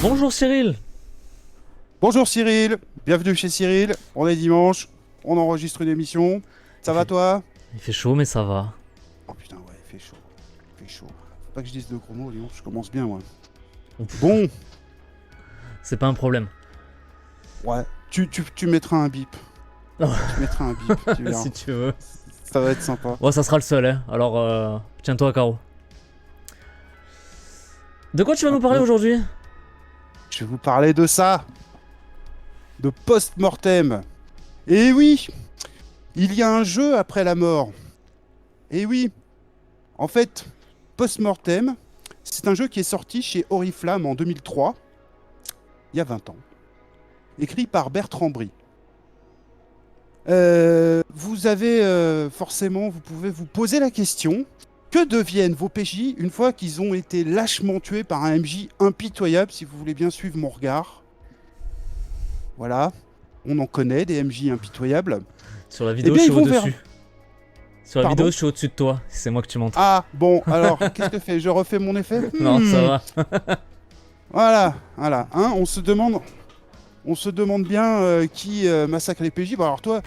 Bonjour Cyril. Bonjour Cyril, bienvenue chez Cyril, on est dimanche, on enregistre une émission, ça Il va fait, toi? il fait chaud mais ça va. Oh putain ouais, il fait chaud. Faut pas que je dise de gros mots, Lyon, je commence bien moi. Ouf, Bon, c'est pas un problème. ouais, tu mettras un bip, tu mettras un bip, tu verras, Si tu veux. ça va être sympa. Bon, ça sera le seul, hein. Alors, tiens-toi à carreau. De quoi tu vas nous parler Maintenant, aujourd'hui? je vais vous parler de ça, de post-mortem. Et oui, il y a un jeu après la mort. Et oui, en fait, post-mortem, c'est un jeu qui est sorti chez Oriflamme en 2003, il y a 20 ans. Écrit par Bertrand Brie. Vous avez forcément, vous pouvez vous poser la question, que deviennent vos PJ une fois qu'ils ont été lâchement tués par un MJ impitoyable, si vous voulez bien suivre mon regard? Voilà, on en connaît des MJ impitoyables. Sur la Eh vidéo, je bien, suis ils vont vers... au-dessus. Sur la vidéo, Pardon? je suis au-dessus de toi. C'est moi que tu montres. Ah, bon, alors, qu'est-ce que je fais? Je refais mon effet? Non, ça va. Voilà, voilà, hein, on se demande bien qui massacre les PJ. Bon, alors toi,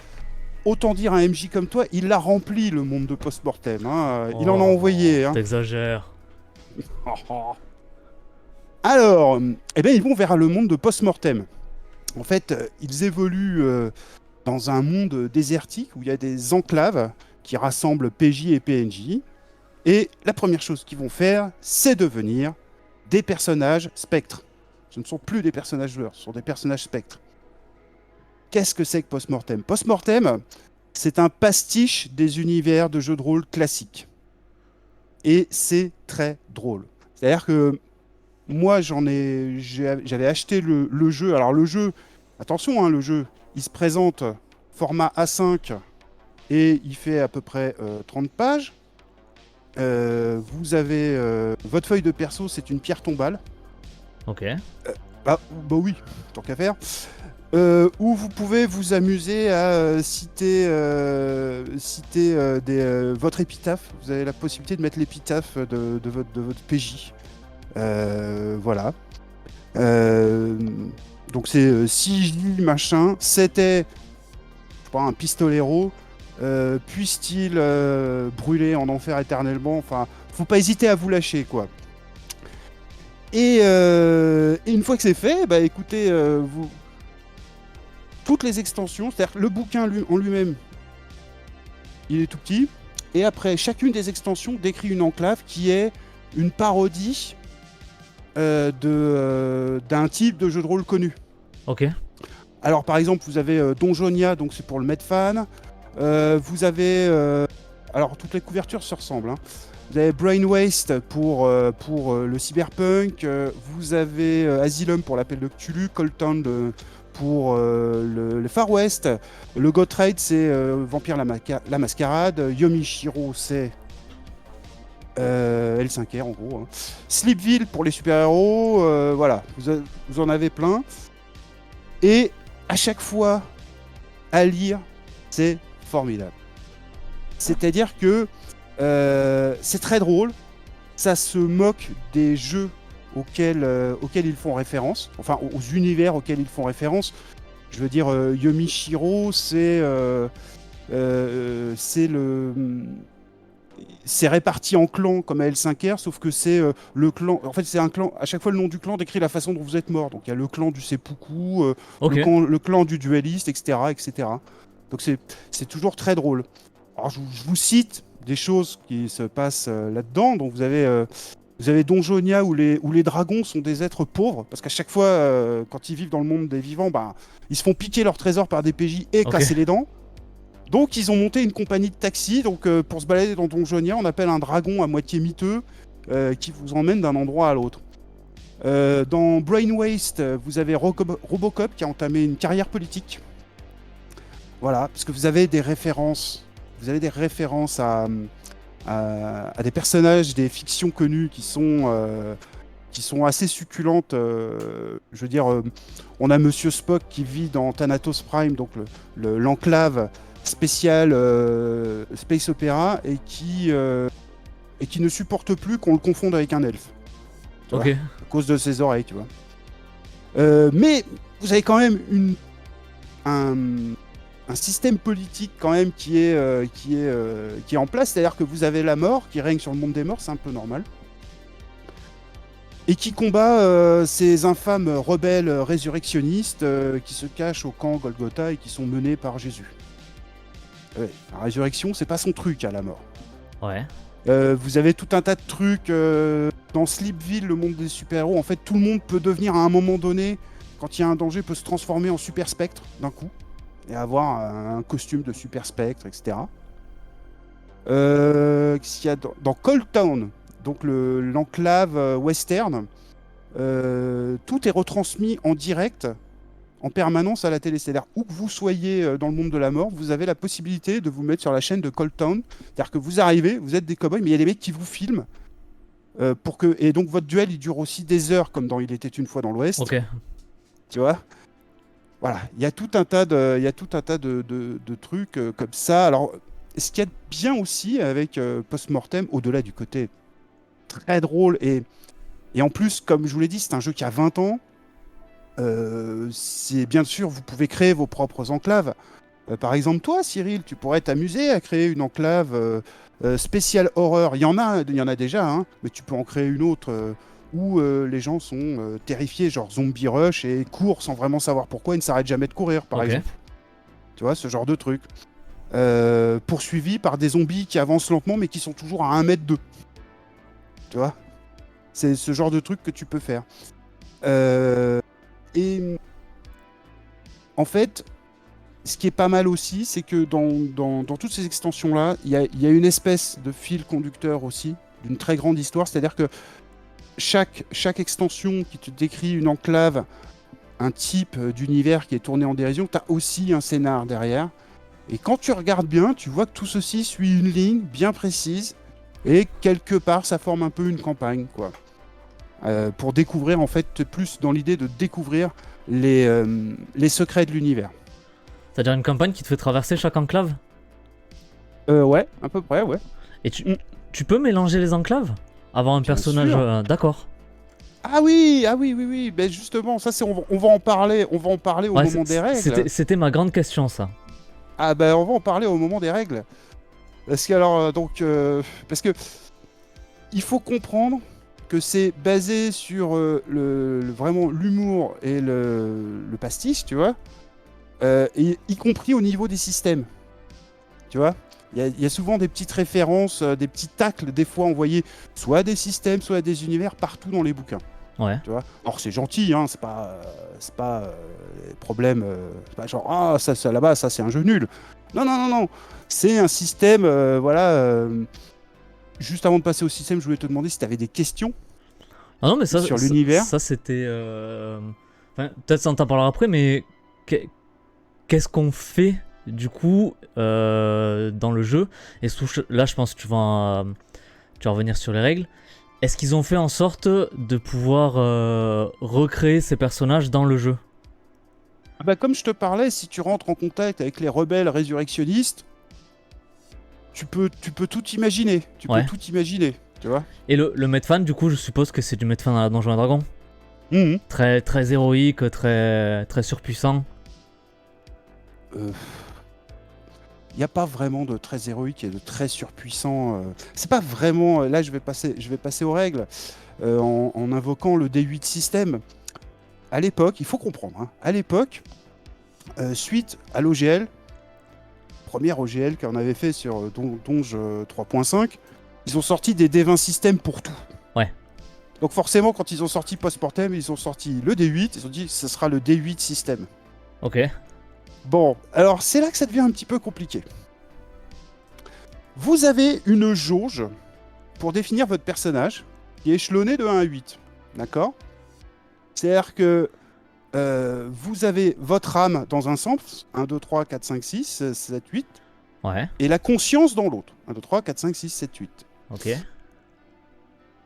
autant dire un MJ comme toi, il a rempli le monde de post-mortem. Hein. Il en a Oh, envoyé. Hein. t'exagères. Alors, eh bien, ils vont vers le monde de post-mortem. En fait, ils évoluent dans un monde désertique où il y a des enclaves qui rassemblent PJ et PNJ. Et la première chose qu'ils vont faire, c'est devenir des personnages spectres. Ce ne sont plus des personnages joueurs, ce sont des personnages spectres. Qu'est-ce que c'est que post-mortem? Post-mortem, c'est un pastiche des univers de jeux de rôle classiques. Et c'est très drôle. C'est-à-dire que moi, j'avais acheté le jeu. Alors le jeu, attention, hein, le jeu, il se présente format A5 et il fait à peu près 30 pages. Vous avez votre feuille de perso, c'est une pierre tombale. Ok. Bah oui, tant qu'à faire. Où vous pouvez vous amuser à citer votre épitaphe. Vous avez la possibilité de mettre l'épitaphe de votre PJ. Voilà. Euh, donc c'est 6J machin. C'était, je sais pas, un pistolero. Puisse-t-il brûler en enfer éternellement? Enfin, faut pas hésiter à vous lâcher, quoi. Et une fois que c'est fait, bah écoutez, toutes les extensions, c'est-à-dire le bouquin en lui-même, il est tout petit. Et après, chacune des extensions décrit une enclave qui est une parodie d'un type de jeu de rôle connu. Ok. Alors par exemple, vous avez Donjonia, donc c'est pour le Medfan. Vous avez... alors toutes les couvertures se ressemblent. Hein. Vous avez Brain Waste pour le cyberpunk. Vous avez Asylum pour l'appel de Cthulhu. Colton pour le Far West. Le Gotrade, c'est Vampire la Mascarade. Yomishiro, c'est L5R en gros. Hein. Sleepville pour les super-héros. Voilà, vous en avez plein. Et à chaque fois, à lire, c'est formidable. C'est-à-dire que c'est très drôle, ça se moque des jeux auxquels ils font référence, enfin aux univers auxquels ils font référence. Je veux dire, Yomishiro, c'est réparti en clans comme à L5R, sauf que c'est le clan. En fait, c'est un clan. À chaque fois, le nom du clan décrit la façon dont vous êtes mort. Donc, il y a le clan du seppuku, Ok. le clan du dueliste, etc., etc. Donc, c'est toujours très drôle. Alors, je vous cite des choses qui se passent là-dedans. Donc, vous avez Donjonia où les dragons sont des êtres pauvres, parce qu'à chaque fois, quand ils vivent dans le monde des vivants, bah, ils se font piquer leurs trésors par des PJ et Ok. casser les dents. Donc ils ont monté une compagnie de taxi. Donc pour se balader dans Donjonia, on appelle un dragon à moitié miteux qui vous emmène d'un endroit à l'autre. Dans Brain Waste, vous avez Robocop qui a entamé une carrière politique. Voilà, parce que vous avez des références. Vous avez des références à des personnages des fictions connues qui sont assez succulentes. Je veux dire, on a Monsieur Spock qui vit dans Thanatos Prime, donc l'enclave spéciale Space Opera, et qui ne supporte plus qu'on le confonde avec un elfe. Tu vois, Ok. à cause de ses oreilles, tu vois. Mais vous avez quand même un, un système politique quand même qui est en place, c'est-à-dire que vous avez la mort qui règne sur le monde des morts, c'est un peu normal, et qui combat ces infâmes rebelles résurrectionnistes qui se cachent au camp Golgotha et qui sont menés par Jésus. Ouais, la résurrection, c'est pas son truc à la mort. Ouais. Vous avez tout un tas de trucs dans Sleepville, le monde des super-héros. En fait, tout le monde peut devenir à un moment donné, quand il y a un danger, peut se transformer en super spectre d'un coup et avoir un costume de super spectre, etc. Qu'est-ce qu'il y a dans Cold Town, donc l'enclave western, tout est retransmis en direct, en permanence à la télé. C'est-à-dire, où que vous soyez dans le monde de la mort, vous avez la possibilité de vous mettre sur la chaîne de Cold Town. C'est-à-dire que vous arrivez, vous êtes des cow-boys, mais il y a des mecs qui vous filment. Et donc votre duel, il dure aussi des heures, comme dans Il était une fois dans l'Ouest. Ok. Tu vois? Voilà, il y a tout un tas de trucs comme ça. Alors, ce qu'il y a de bien aussi avec Post-Mortem, au-delà du côté très drôle, et en plus, comme je vous l'ai dit, c'est un jeu qui a 20 ans. C'est bien sûr, vous pouvez créer vos propres enclaves. Par exemple, toi, Cyril, tu pourrais t'amuser à créer une enclave spéciale horreur. Il y en a déjà, hein, mais tu peux en créer une autre où les gens sont terrifiés, genre zombie rush, et courent sans vraiment savoir pourquoi et ne s'arrêtent jamais de courir, par Ok. exemple. Tu vois, ce genre de truc. Poursuivis par des zombies qui avancent lentement, mais qui sont toujours à 1 mètre d'eux. Tu vois? C'est ce genre de truc que tu peux faire. Et en fait, ce qui est pas mal aussi, c'est que dans toutes ces extensions-là, il y a une espèce de fil conducteur aussi, d'une très grande histoire. C'est-à-dire que chaque extension qui te décrit une enclave, un type d'univers qui est tourné en dérision, tu as aussi un scénar derrière. Et quand tu regardes bien, tu vois que tout ceci suit une ligne bien précise. Et quelque part, ça forme un peu une campagne, quoi. Pour découvrir, en fait, plus dans l'idée de découvrir les secrets de l'univers. C'est-à-dire une campagne qui te fait traverser chaque enclave? Ouais, à peu près, ouais. Et tu, Mm. tu peux mélanger les enclaves? Avoir un Bien personnage. sûr. D'accord. Ah oui, oui. Ben justement, ça c'est, on va en parler au Ouais, moment des règles. c'était ma grande question, ça. Ah ben on va en parler au moment des règles. Parce que alors parce que il faut comprendre que c'est basé sur vraiment l'humour et le pastiche, tu vois, et y compris au niveau des systèmes, tu vois. Il y a souvent des petites références, des petits tacles, des fois envoyés soit à des systèmes, soit à des univers, partout dans les bouquins. Ouais. Tu vois. Alors c'est gentil, hein, c'est pas problème, c'est pas genre ah ça là-bas, ça c'est un jeu nul. Non. C'est un système, voilà. Juste avant de passer au système, je voulais te demander si tu avais des questions Ah non, mais ça, sur l'univers. ça c'était. Enfin, peut-être ça on t'en parlera après, mais qu'est-ce qu'on fait du coup dans le jeu? Et là, je pense que tu vas revenir sur les règles. Est-ce qu'ils ont fait en sorte de pouvoir recréer ces personnages dans le jeu? Ah bah, comme je te parlais, si tu rentres en contact avec les rebelles résurrectionnistes, tu peux tout imaginer. Tu Ouais. peux tout imaginer, tu vois. Et le Medfan, du coup, je suppose que c'est du Medfan à la Donjon et Dragon. Mhm. Très, très héroïque, très, très surpuissant. Il n'y a pas vraiment de très héroïque et de très surpuissant. C'est pas vraiment. Là, je vais passer aux règles en invoquant le D8 système. À l'époque, il faut comprendre, hein, à l'époque, suite à l'OGL, première OGL qu'on avait fait sur Donge 3.5, ils ont sorti des D20 systèmes pour tout. Ouais. Donc forcément, quand ils ont sorti Post-Mortem, ils ont sorti le D8, ils ont dit ce sera le D8 système. Ok. Bon, alors c'est là que ça devient un petit peu compliqué. Vous avez une jauge pour définir votre personnage qui est échelonné de 1 à 8. D'accord? C'est-à-dire que vous avez votre âme dans un sens, 1, 2, 3, 4, 5, 6, 7, 8, Ouais. et la conscience dans l'autre, 1, 2, 3, 4, 5, 6, 7, 8. Ok.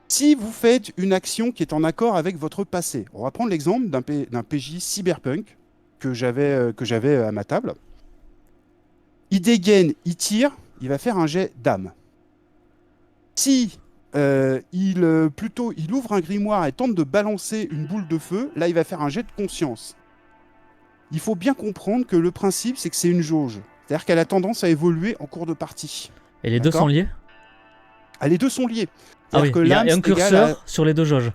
Si vous faites une action qui est en accord avec votre passé, on va prendre l'exemple d'un PJ cyberpunk que j'avais à ma table. Il dégaine, il tire, il va faire un jet d'âme. Si il ouvre un grimoire et tente de balancer une boule de feu, là il va faire un jet de conscience. Il faut bien comprendre que le principe c'est que c'est une jauge. C'est-à-dire qu'elle a tendance à évoluer en cours de partie. Et les deux sont D'accord. liés? Ah, les deux sont liés. Ah C'est-à-dire oui, que il y a l'âme un c'est égal curseur à... sur les deux jauges.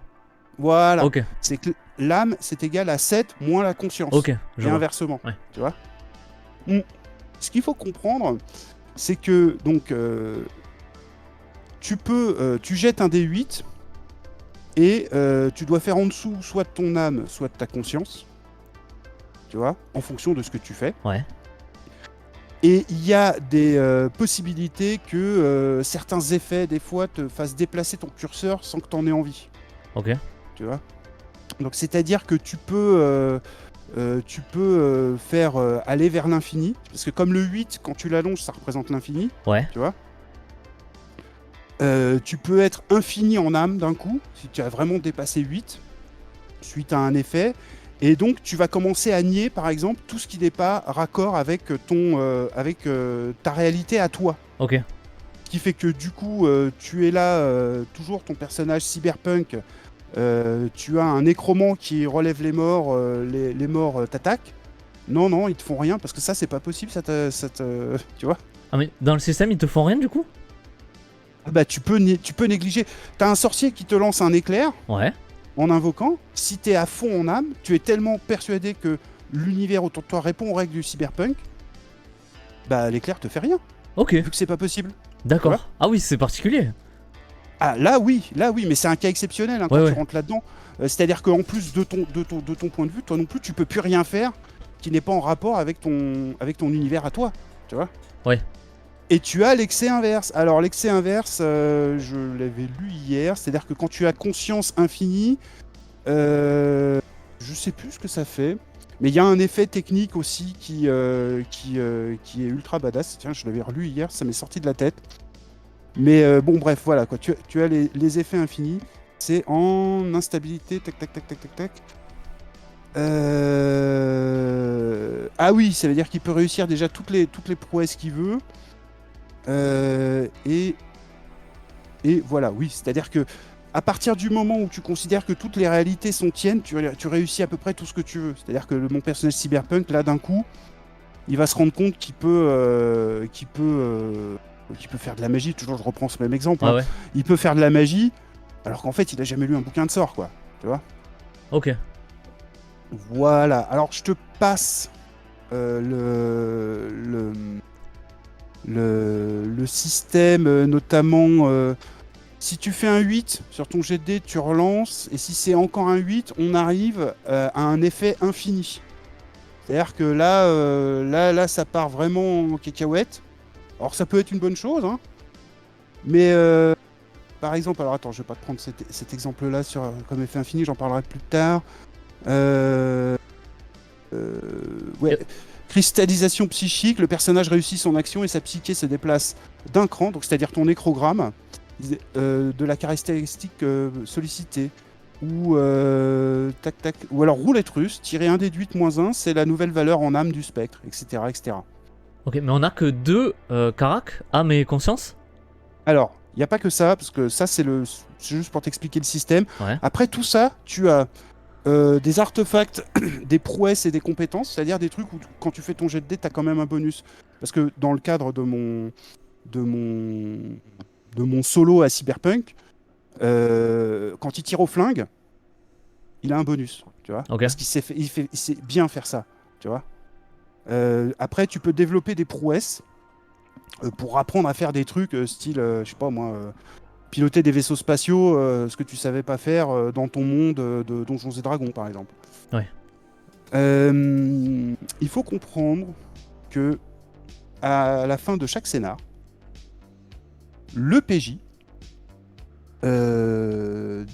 Voilà. Ok, C'est que l'âme c'est égal à 7 moins la conscience. ok, je Et vois. inversement. Ouais. Tu vois. Ce qu'il faut comprendre, c'est que donc tu jettes un D8 et tu dois faire en dessous soit de ton âme, soit de ta conscience. Tu vois, en fonction de ce que tu fais. Ouais, Et il y a des possibilités que certains effets, des fois, te fassent déplacer ton curseur sans que tu en aies envie. ok. Tu vois. Donc, c'est-à-dire que tu peux faire aller vers l'infini. Parce que comme le 8, quand tu l'allonges, ça représente l'infini. Ouais, Tu vois. Tu peux être infini en âme d'un coup, si tu as vraiment dépassé 8, suite à un effet. Et donc, tu vas commencer à nier, par exemple, tout ce qui n'est pas raccord avec ta réalité à toi. ok. Ce qui fait que, du coup, tu es là, toujours ton personnage cyberpunk. Tu as un nécromant qui relève les morts, les morts t'attaquent. Non, non, ils te font rien, parce que ça, c'est pas possible, tu vois. Ah mais dans le système, ils te font rien du coup? Bah, tu peux négliger. T'as un sorcier qui te lance un éclair Ouais, en invoquant. Si t'es à fond en âme, tu es tellement persuadé que l'univers autour de toi répond aux règles du cyberpunk, bah l'éclair te fait rien, ok, vu que c'est pas possible. Tu vois. d'accord. Ah oui, c'est particulier. Ah là oui, mais c'est un cas exceptionnel hein, Ouais, quand ouais. tu rentres là-dedans. C'est-à-dire qu'en plus de ton point de vue, toi non plus, tu peux plus rien faire qui n'est pas en rapport avec ton univers à toi. Tu vois. Ouais. Et tu as l'excès inverse. Alors l'excès inverse, je l'avais lu hier, c'est-à-dire que quand tu as conscience infinie, je sais plus ce que ça fait, mais il y a un effet technique aussi qui est ultra badass. Tiens, je l'avais relu hier, ça m'est sorti de la tête. Mais bon, bref, voilà quoi. Tu as les effets infinis. C'est en instabilité. Tac, tac, tac, tac, tac, tac. Ah oui, ça veut dire qu'il peut réussir déjà toutes les prouesses qu'il veut. Et voilà, oui, c'est-à-dire que à partir du moment où tu considères que toutes les réalités sont tiennes, tu réussis à peu près tout ce que tu veux. C'est-à-dire que mon personnage cyberpunk, là, d'un coup, il va se rendre compte qu'il peut faire de la magie. Toujours, je reprends ce même exemple. Ouais, Hein. ouais. Il peut faire de la magie, alors qu'en fait, il a jamais lu un bouquin de sorts, quoi. Tu vois. Ok. Voilà. Alors, je te passe le système, notamment. Si tu fais un 8 sur ton jet de dés, tu relances, et si c'est encore un 8, on arrive à un effet infini. C'est-à-dire que là, ça part vraiment en cacahuète. Alors ça peut être une bonne chose, hein, mais par exemple, alors attends, je vais pas te prendre cet exemple-là comme effet infini, j'en parlerai plus tard. Ouais. Cristallisation psychique, le personnage réussit son action et sa psyché se déplace d'un cran, donc c'est-à-dire ton nécrogramme, de la caractéristique sollicitée. Ou tac tac, ou alors roulette russe, tirer un déduit moins 1, c'est la nouvelle valeur en âme du spectre, etc. etc. Ok, mais on a que deux caracs, âme et conscience? Alors, il n'y a pas que ça, parce que ça c'est juste pour t'expliquer le système. Ouais. Après tout ça, tu as des artefacts, des prouesses et des compétences, c'est-à-dire des trucs où quand tu fais ton jet de dés, tu as quand même un bonus. Parce que dans le cadre de mon solo à Cyberpunk, quand il tire au flingue, il a un bonus, tu vois. Ok. Parce il sait bien faire ça, tu vois. Après, tu peux développer des prouesses pour apprendre à faire des trucs style, je sais pas moi, piloter des vaisseaux spatiaux, ce que tu savais pas faire dans ton monde de Donjons et Dragons, par exemple. Ouais. Il faut comprendre que à la fin de chaque scénar, le PJ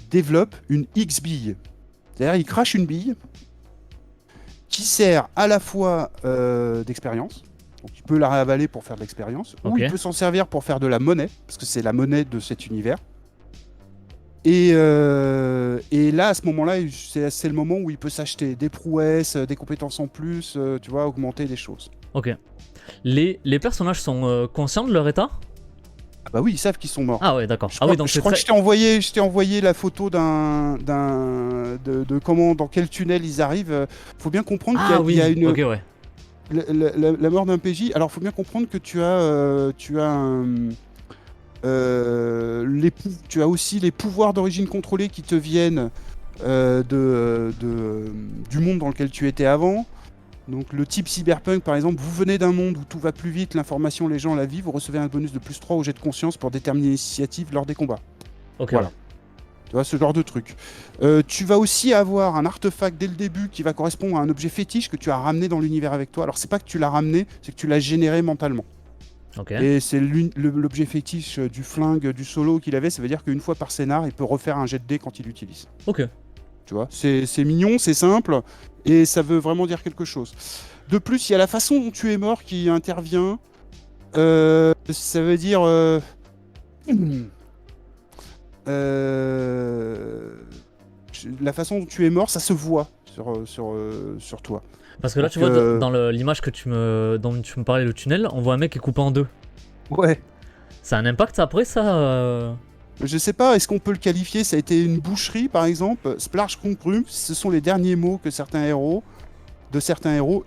développe une X-bille. C'est-à-dire, il crache une bille qui sert à la fois d'expérience, donc il peut la réavaler pour faire de l'expérience, ou Ok. il peut s'en servir pour faire de la monnaie, parce que c'est la monnaie de cet univers. Et là, à ce moment-là, c'est le moment où il peut s'acheter des prouesses, des compétences en plus, tu vois, augmenter des choses. Ok. Les personnages sont conscients de leur état? Ah bah oui, ils savent qu'ils sont morts. Ah ouais, d'accord. Je Ah crois, oui, donc je c'est crois que très... je t'ai envoyé la photo de comment, dans quel tunnel ils arrivent. Faut bien comprendre Ah il y a oui, une, ok, ouais. la mort d'un PJ. Alors, faut bien comprendre que tu as tu as aussi les pouvoirs d'origine contrôlée qui te viennent du monde dans lequel tu étais avant. Donc le type cyberpunk, par exemple, vous venez d'un monde où tout va plus vite, l'information, les gens la vivent, vous recevez un bonus de plus 3 au jet de conscience pour déterminer l'initiative lors des combats. Ok, ouais. Voilà, tu vois, ce genre de truc. Tu vas aussi avoir un artefact dès le début qui va correspondre à un objet fétiche que tu as ramené dans l'univers avec toi. Alors c'est pas que tu l'as ramené, c'est que tu l'as généré mentalement. Ok. Et c'est l'objet fétiche du flingue, du solo qu'il avait, ça veut dire qu'une fois par scénar, il peut refaire un jet de dés quand il l'utilise. Ok. Tu vois, c'est mignon, c'est simple, et ça veut vraiment dire quelque chose. De plus, il y a la façon dont tu es mort qui intervient. Ça veut dire... la façon dont tu es mort, ça se voit sur toi. Parce que là, tu Donc, vois, dans l'image dont tu me parlais, le tunnel, on voit un mec qui est coupé en deux. ouais. Ça a un impact après, ça Je sais pas, est-ce qu'on peut le qualifier? Ça a été une boucherie, par exemple. Splash Concrum, ce sont les derniers mots que certains héros.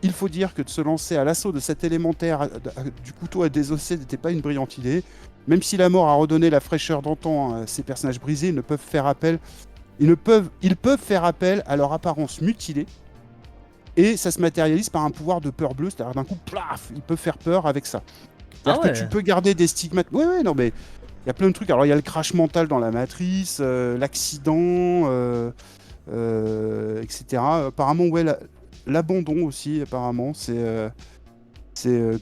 Il faut dire que de se lancer à l'assaut de cet élémentaire du couteau à désosser n'était pas une brillante idée. Même si la mort a redonné la fraîcheur d'antan à ces personnages brisés, ils peuvent faire appel à leur apparence mutilée. Et ça se matérialise par un pouvoir de peur bleue, c'est-à-dire d'un coup, plaf, ils peuvent faire peur avec ça. Ah C'est-à-dire que tu ouais. peux garder des stigmates. Ouais, non, mais il y a plein de trucs. Alors, il y a le crash mental dans la matrice, l'accident, etc. Apparemment, ouais, l'abandon aussi, apparemment, c'est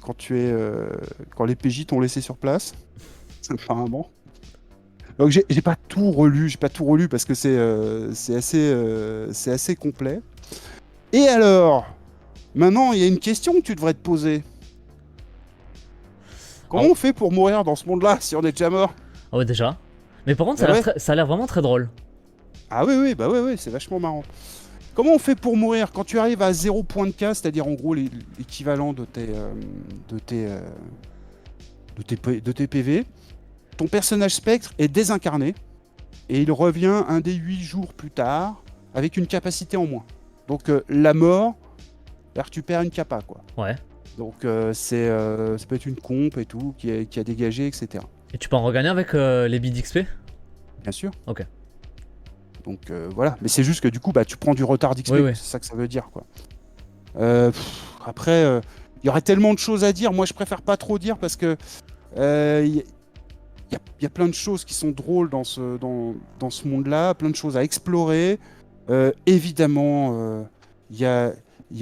quand les PJ t'ont laissé sur place, apparemment. Donc, j'ai pas tout relu parce que c'est assez complet. Et alors, maintenant, il y a une question que tu devrais te poser. Comment Ah, on fait pour mourir dans ce monde-là si on est déjà mort? ah ouais, déjà. Mais par contre, Ah ouais? ça a l'air vraiment très drôle. Ah oui, oui, bah ouais, c'est vachement marrant. Comment on fait pour mourir quand tu arrives à 0 point de cas, c'est-à-dire en gros l'équivalent de tes, de tes PV, ton personnage spectre est désincarné et il revient un des 8 jours plus tard avec une capacité en moins. Donc la mort, là, tu perds une capa, quoi. Ouais. Donc ça peut être une comp et tout qui a dégagé, etc. Et tu peux en regagner avec les billes d'XP? Bien sûr. Ok. Donc voilà, mais c'est juste que du coup, bah, tu prends du retard d'XP, Oui, oui. c'est ça que ça veut dire, quoi. Après, il y aurait tellement de choses à dire. Moi, je préfère pas trop dire parce que il y a plein de choses qui sont drôles dans ce monde-là, plein de choses à explorer. Évidemment, il y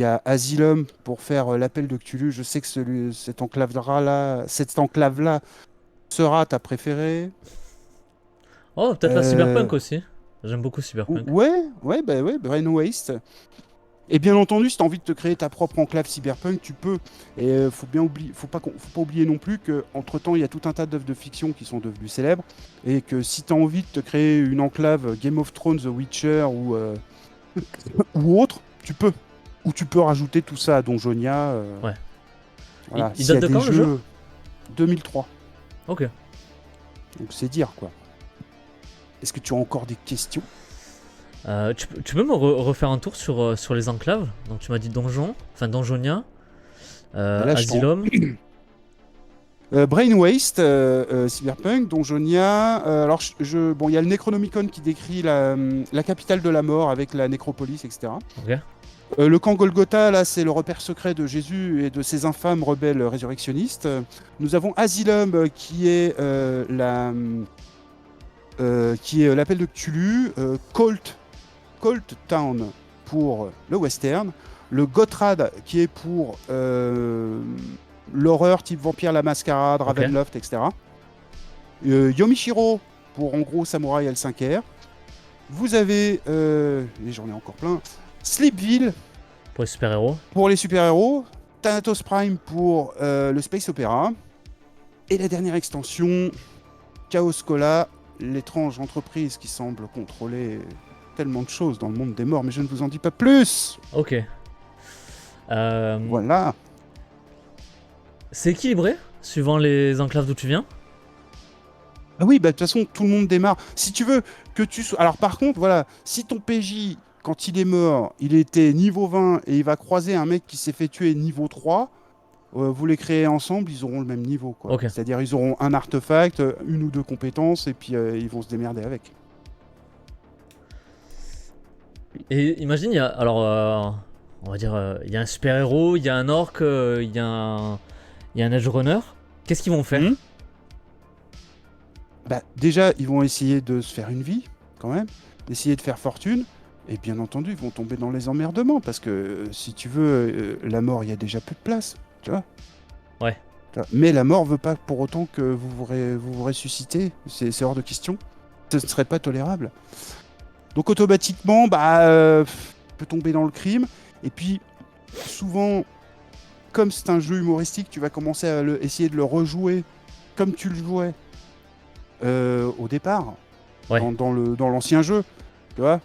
a Asylum pour faire l'appel de Cthulhu. Je sais que cette enclave-là sera ta préférée. Oh, peut-être la Euh, Cyberpunk aussi. J'aime beaucoup Cyberpunk. ouais, Brain Waste. Et bien entendu, si tu as envie de te créer ta propre enclave cyberpunk, tu peux. Et faut pas oublier non plus qu'entre temps, il y a tout un tas d'œuvres de fiction qui sont devenues célèbres. Et que si tu as envie de te créer une enclave Game of Thrones, The Witcher ou autre, tu peux. Ou tu peux rajouter tout ça à Donjonia. Ouais. Voilà. Il S'il y date a de des quand le jeu? jeux 2003. Ok. Donc c'est dire, quoi. Est-ce que tu as encore des questions? Tu peux me refaire un tour sur les enclaves? Donc tu m'as dit donjon, enfin donjonia, Bah là, Asylum. Brain Waste, Cyberpunk, Donjonia. Alors, bon, il y a le Necronomicon qui décrit la capitale de la mort avec la nécropolis, etc. Ok. Le camp Golgotha, là, c'est le repère secret de Jésus et de ses infâmes rebelles résurrectionnistes. Nous avons Asylum, qui est l'appel de Cthulhu. Colt Town pour le western. Le Gothrad, qui est pour l'horreur type Vampire la Mascarade, Ok. Ravenloft, etc. Yomishiro pour en gros Samouraï L5R. Vous avez, et j'en ai encore plein, Sleepville Pour les super-héros. pour les super-héros, Thanatos Prime pour le Space Opera, et la dernière extension, Chaos Cola, l'étrange entreprise qui semble contrôler tellement de choses dans le monde des morts, mais je ne vous en dis pas plus. Ok. Voilà. C'est équilibré, suivant les enclaves d'où tu viens. Ah oui, bah de toute façon, tout le monde démarre. Si tu veux que tu sois. Alors par contre, voilà, si ton PJ, quand il est mort, il était niveau 20 et il va croiser un mec qui s'est fait tuer niveau 3, vous les créez ensemble, ils auront le même niveau, quoi. Ok. C'est-à-dire, ils auront un artefact, une ou deux compétences, et puis ils vont se démerder avec. Et imagine, il y a. Alors, on va dire, il y a un super-héros, il y a un orc, il y a un edge runner. Qu'est-ce qu'ils vont faire? Hmm. Bah, déjà, ils vont essayer de se faire une vie, quand même, d'essayer de faire fortune, et bien entendu, ils vont tomber dans les emmerdements, parce que si tu veux, la mort, il y a déjà plus de place, tu vois. Ouais. Mais la mort veut pas pour autant que vous vous ressuscitez, c'est hors de question. Ce ne serait pas tolérable. Donc automatiquement, peut tomber dans le crime. Et puis, souvent, comme c'est un jeu humoristique, tu vas commencer à essayer de le rejouer comme tu le jouais au départ, Ouais. dans l'ancien jeu. Tu vois.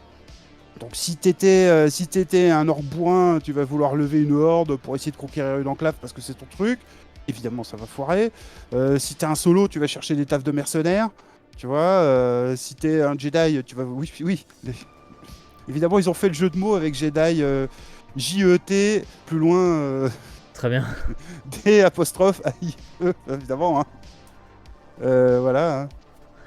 Donc si t'étais un orc bourrin, tu vas vouloir lever une horde pour essayer de conquérir une enclave parce que c'est ton truc. Évidemment, ça va foirer. Si t'es un solo, tu vas chercher des tafs de mercenaires. Tu vois, si t'es un Jedi, tu vas... Oui, oui. Évidemment, ils ont fait le jeu de mots avec Jedi, J-E-T, plus loin, Très bien. D apostrophe A-I-E, évidemment. Hein. Voilà. Hein.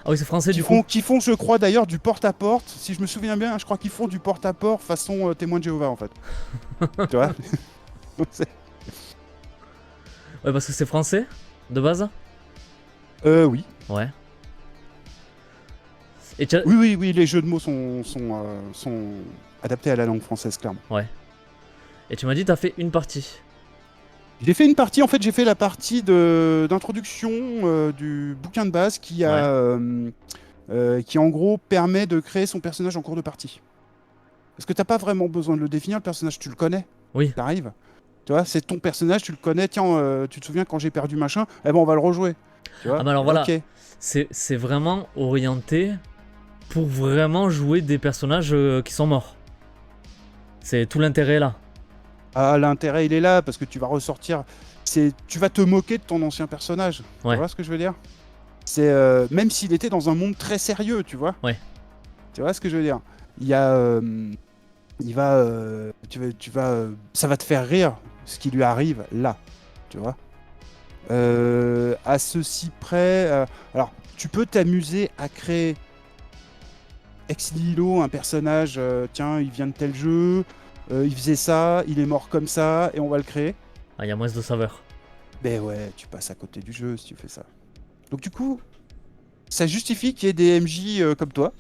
Ah oui, c'est français du coup. Qui font, je crois d'ailleurs, du porte-à-porte. Si je me souviens bien, je crois qu'ils font du porte-à-porte façon témoin de Jéhovah, en fait. Tu vois. Ouais, parce que c'est français de base. Oui. Ouais. Oui, les jeux de mots sont adaptés à la langue française, clairement. Ouais. Et tu m'as dit, t'as fait une partie. J'ai fait une partie, en fait, j'ai fait la partie d'introduction du bouquin de base Ouais. qui, en gros, permet de créer son personnage en cours de partie. Parce que t'as pas vraiment besoin de le définir, le personnage, tu le connais, Oui. t'arrives. Tu vois, c'est ton personnage, tu le connais. Tiens, tu te souviens quand j'ai perdu machin? Eh ben, on va le rejouer. Tu vois? Ah, mais alors Eh ben, voilà. ok. C'est vraiment orienté pour vraiment jouer des personnages qui sont morts. C'est tout l'intérêt là. Ah, l'intérêt, il est là, parce que tu vas ressortir. Tu vas te moquer de ton ancien personnage. Tu Ouais. vois ce que je veux dire? C'est même s'il était dans un monde très sérieux, tu vois. Ouais. Tu vois ce que je veux dire? Il y a, il va, ça va te faire rire ce qui lui arrive là, tu vois. À ceci près, alors tu peux t'amuser à créer ex nihilo un personnage. Tiens, il vient de tel jeu, il faisait ça, il est mort comme ça, et on va le créer. Ah, il y a moins de saveur. Ben ouais, tu passes à côté du jeu si tu fais ça. Donc du coup, ça justifie qu'il y ait des MJ comme toi.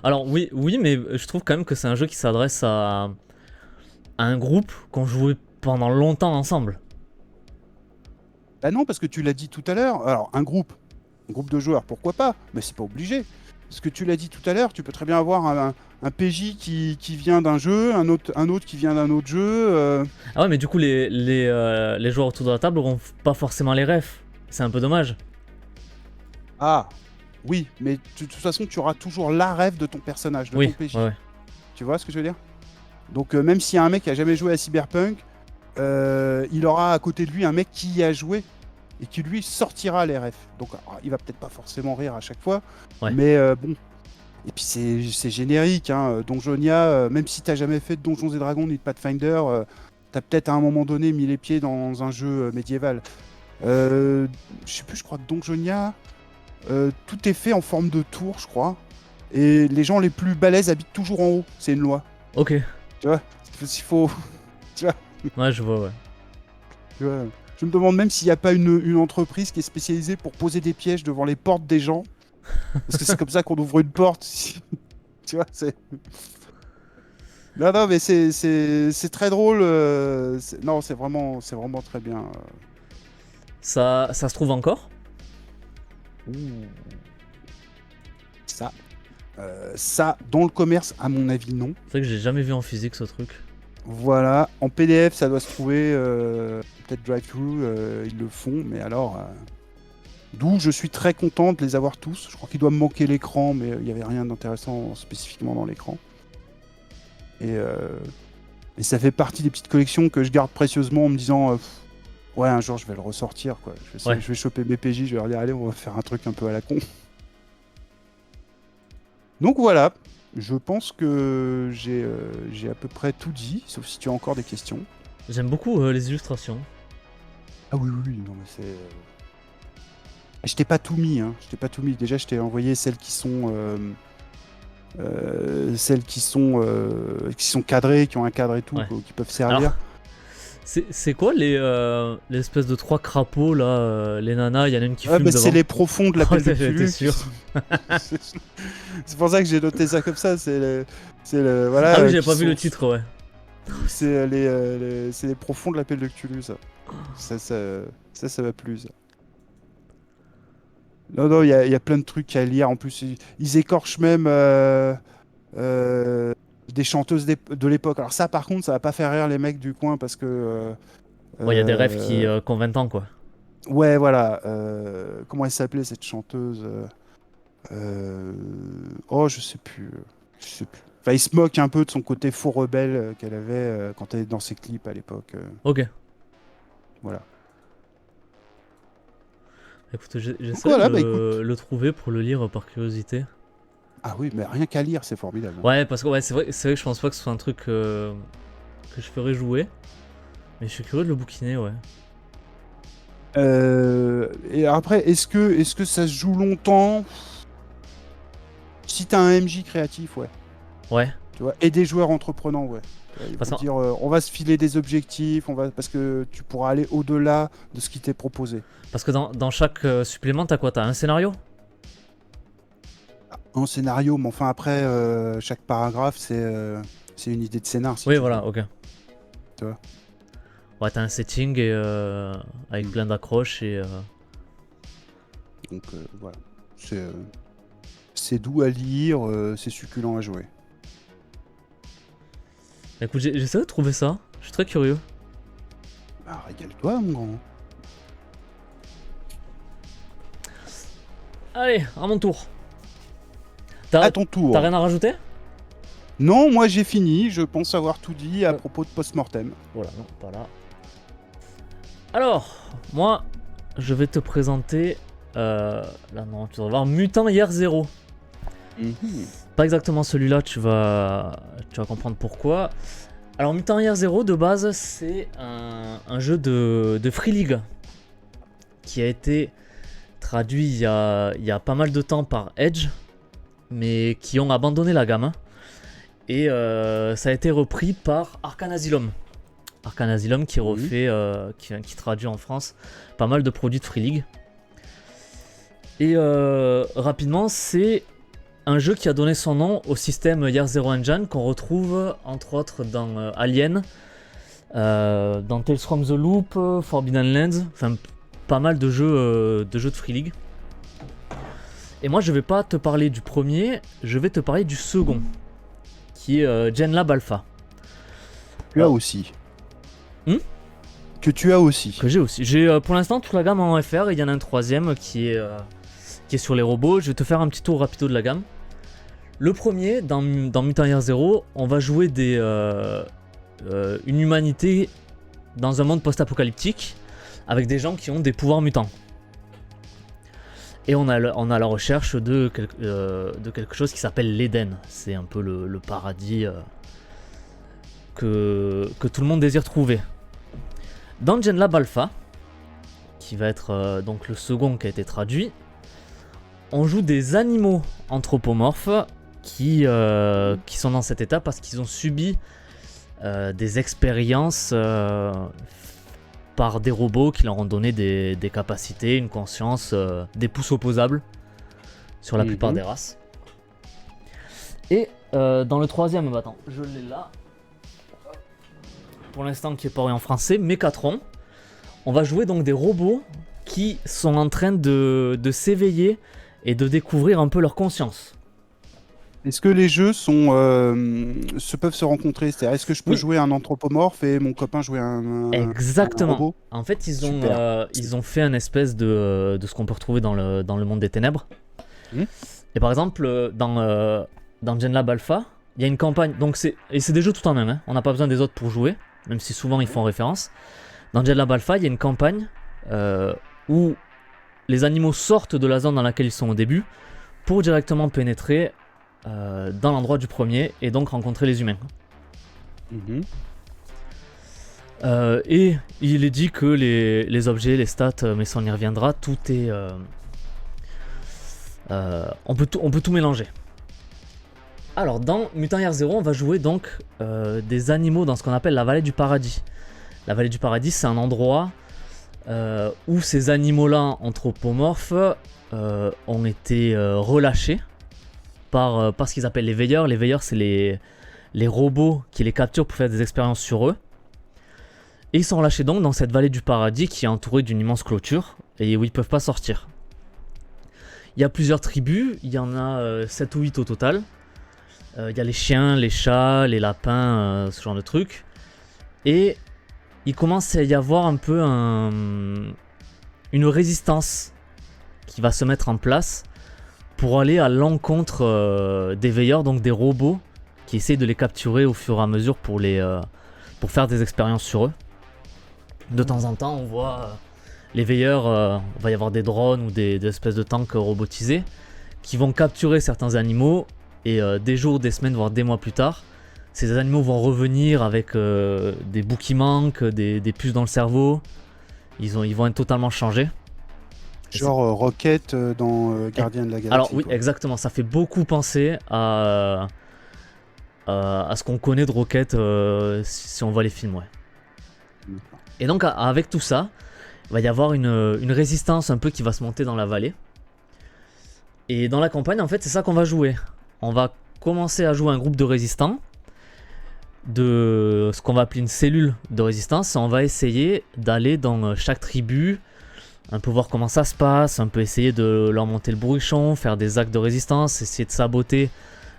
Alors oui, oui, mais je trouve quand même que c'est un jeu qui s'adresse à un groupe qu'on jouait pendant longtemps ensemble. Bah non, parce que tu l'as dit tout à l'heure. Alors, un groupe de joueurs, pourquoi pas? Mais c'est pas obligé. Parce que tu l'as dit tout à l'heure, tu peux très bien avoir un PJ qui vient d'un jeu, un autre qui vient d'un autre jeu. Ah ouais, mais du coup, les joueurs autour de la table n'auront pas forcément les refs. C'est un peu dommage. Ah, oui, mais de toute façon, tu auras toujours la rêve de ton personnage, de ton Oui, PJ. ouais, ouais. Tu vois ce que je veux dire? Donc, même s'il y a un mec qui a jamais joué à Cyberpunk, il aura à côté de lui un mec qui y a joué et qui lui sortira les refs. Donc il va peut-être pas forcément rire à chaque fois, Ouais. mais bon. Et puis c'est générique, hein. Donjonia, même si t'as jamais fait de Donjons et Dragons ni de Pathfinder, t'as peut-être à un moment donné mis les pieds dans un jeu médiéval. Je sais plus, je crois que Donjonia, tout est fait en forme de tour, je crois. Et les gens les plus balèzes habitent toujours en haut, c'est une loi. Ok. Tu vois? S'il faut... Tu vois? Ouais, je vois, ouais. Tu vois, je me demande même s'il n'y a pas une entreprise qui est spécialisée pour poser des pièges devant les portes des gens. Parce que c'est comme ça qu'on ouvre une porte. Tu vois, c'est... Non, mais c'est très drôle. Non, c'est vraiment très bien. Ça se trouve encore? Ça. Ça, dans le commerce, à mon avis, non. C'est vrai que j'ai jamais vu en physique ce truc. Voilà. En PDF, ça doit se trouver. Peut-être Drive-Thru, ils le font. Mais alors... D'où je suis très content de les avoir tous. Je crois qu'il doit me manquer l'écran, mais il n'y avait rien d'intéressant spécifiquement dans l'écran. Et ça fait partie des petites collections que je garde précieusement en me disant Ouais, un jour je vais le ressortir, quoi. Ouais. Je vais choper mes PJ, je vais leur dire, allez, on va faire un truc un peu à la con. Donc voilà, je pense que j'ai à peu près tout dit, sauf si tu as encore des questions. J'aime beaucoup les illustrations. Ah oui, oui, oui, non, mais c'est. Je t'ai pas tout mis, hein. Je t'ai pas tout mis. Déjà, je t'ai envoyé celles qui sont cadrées, qui ont un cadre et tout, Ouais. qui peuvent servir. Alors, c'est quoi l'espèce de 3 crapauds là, les nanas, il y en a une qui Ouais, fume bah, devant. c'est les profonds de l'appel de Ouais, t'es Cthulhu. sûr. C'est pour ça que j'ai noté ça comme ça. Voilà. Ah oui, j'avais qui pas vu sont- le titre, ouais. c'est les profonds de l'appel de Cthulhu, ça. Ça m'a plu, ça. Non, non, il y a plein de trucs à lire. En plus, ils écorchent même euh, des chanteuses de l'époque. Alors ça, par contre, ça va pas faire rire les mecs du coin parce que... Bon, il y a des rêves euh, qui ont 20 ans, quoi. ouais, voilà. Comment elle s'appelait, cette chanteuse Oh, je sais plus. Je sais plus. Enfin, il se moque un peu de son côté faux rebelle qu'elle avait quand elle était dans ses clips à l'époque. Ok. Voilà. Écoute, Donc j'essaie voilà, de bah écoute. le trouver pour le lire par curiosité. Ah oui, mais rien qu'à lire, c'est formidable. Ouais, parce que ouais, c'est vrai que je pense pas que ce soit un truc que je ferais jouer. Mais je suis curieux de le bouquiner, ouais. Et après, est-ce que ça se joue longtemps? Si t'as un MJ créatif, ouais. Ouais. Tu vois, et des joueurs entreprenants, ouais. Ils Parce vont qu'en- dire, on va se filer des objectifs, parce que tu pourras aller au-delà de ce qui t'est proposé. parce que dans chaque supplément, t'as quoi? T'as un scénario? En scénario, mais enfin après, chaque paragraphe, c'est une idée de scénar, si Oui, tu voilà, veux. ok. Tu vois. Ouais, t'as un setting et, avec Mm. plein d'accroches et. Donc voilà. C'est doux à lire, c'est succulent à jouer. Écoute, j'essaie de trouver ça. Je suis très curieux. Bah, régale-toi, mon grand. Allez, à mon tour. À ton tour. T'as rien à rajouter? Non, moi j'ai fini, je pense avoir tout dit à Ouais. propos de post-mortem. Voilà, non, pas là. Alors, moi, je vais te présenter. Là, non, tu vas voir Mutant Year Zero. Pas exactement celui-là, tu vas comprendre pourquoi. Alors, Mutant Year Zero, de base, c'est un jeu de Free League qui a été traduit il y a pas mal de temps par Edge, mais qui ont abandonné la gamme. Et ça a été repris par Arcane Asylum. Arcane Asylum qui refait, qui traduit en France pas mal de produits de Free League. Et rapidement, c'est un jeu qui a donné son nom au système Year Zero Engine qu'on retrouve entre autres dans Alien, dans Tales from the Loop, Forbidden Lands, enfin pas mal de jeux de Free League. Et moi je vais pas te parler du premier, je vais te parler du second, qui est GenLab Alpha. Tu as aussi. Que tu as aussi. Que j'ai aussi. J'ai pour l'instant toute la gamme en FR et il y en a un troisième qui est sur les robots. Je vais te faire un petit tour rapido de la gamme. Le premier, dans Mutant Year Zero, on va jouer une humanité dans un monde post-apocalyptique avec des gens qui ont des pouvoirs mutants. Et on a la recherche de quelque chose qui s'appelle l'Éden. C'est un peu le paradis que tout le monde désire trouver. Dans GenLab Alpha, qui va être donc le second qui a été traduit, on joue des animaux anthropomorphes qui sont dans cet état parce qu'ils ont subi des expériences par des robots qui leur ont donné des capacités, une conscience, des pouces opposables sur la plupart des races. Et dans le troisième, attends, je l'ai là. Pour l'instant qui est parlé en français, Mécatron. On va jouer donc des robots qui sont en train de s'éveiller et de découvrir un peu leur conscience. Est-ce que les jeux peuvent se rencontrer? C'est-à-dire, est-ce que je peux Oui. jouer un anthropomorphe et mon copain jouer un Exactement. robot? En fait, ils Super. ont fait un espèce de ce qu'on peut retrouver dans le monde des ténèbres. Et par exemple, dans GenLab Alpha, il y a une campagne. Donc c'est des jeux tout en un. Hein. On n'a pas besoin des autres pour jouer, même si souvent ils font référence. Dans Genlab Alpha, il y a une campagne où les animaux sortent de la zone dans laquelle ils sont au début pour directement pénétrer dans l'endroit du premier et donc rencontrer les humains. Mhm. Et il est dit que les objets, les stats, mais ça on y reviendra, tout est... on peut tout mélanger. Alors dans Mutant Year Zero, on va jouer donc des animaux dans ce qu'on appelle la vallée du paradis. La vallée du paradis, c'est un endroit où ces animaux-là anthropomorphes ont été relâchés par ce qu'ils appellent les veilleurs. Les veilleurs, c'est les robots qui les capturent pour faire des expériences sur eux. Et ils sont relâchés donc dans cette vallée du paradis qui est entourée d'une immense clôture et où ils ne peuvent pas sortir. Il y a plusieurs tribus, il y en a 7 ou 8 au total. Il y a les chiens, les chats, les lapins, ce genre de trucs. Et il commence à y avoir un peu une résistance qui va se mettre en place pour aller à l'encontre des veilleurs, donc des robots qui essayent de les capturer au fur et à mesure pour faire des expériences sur eux. De temps en temps, on voit les veilleurs, il va y avoir des drones ou des espèces de tanks robotisés qui vont capturer certains animaux et des jours, des semaines, voire des mois plus tard, ces animaux vont revenir avec des bouts qui manquent, des puces dans le cerveau. Ils vont être totalement changés. Genre Rocket dans Gardien de la Galaxie. Alors oui, quoi. exactement. Ça fait beaucoup penser à ce qu'on connaît de Rocket si on voit les films, ouais. Et donc avec tout ça, il va y avoir une résistance un peu qui va se monter dans la vallée. Et dans la campagne, en fait, c'est ça qu'on va jouer. On va commencer à jouer un groupe de résistants, de ce qu'on va appeler une cellule de résistance. On va essayer d'aller dans chaque tribu, un peu voir comment ça se passe, un peu essayer de leur monter le bourrichon, faire des actes de résistance, essayer de saboter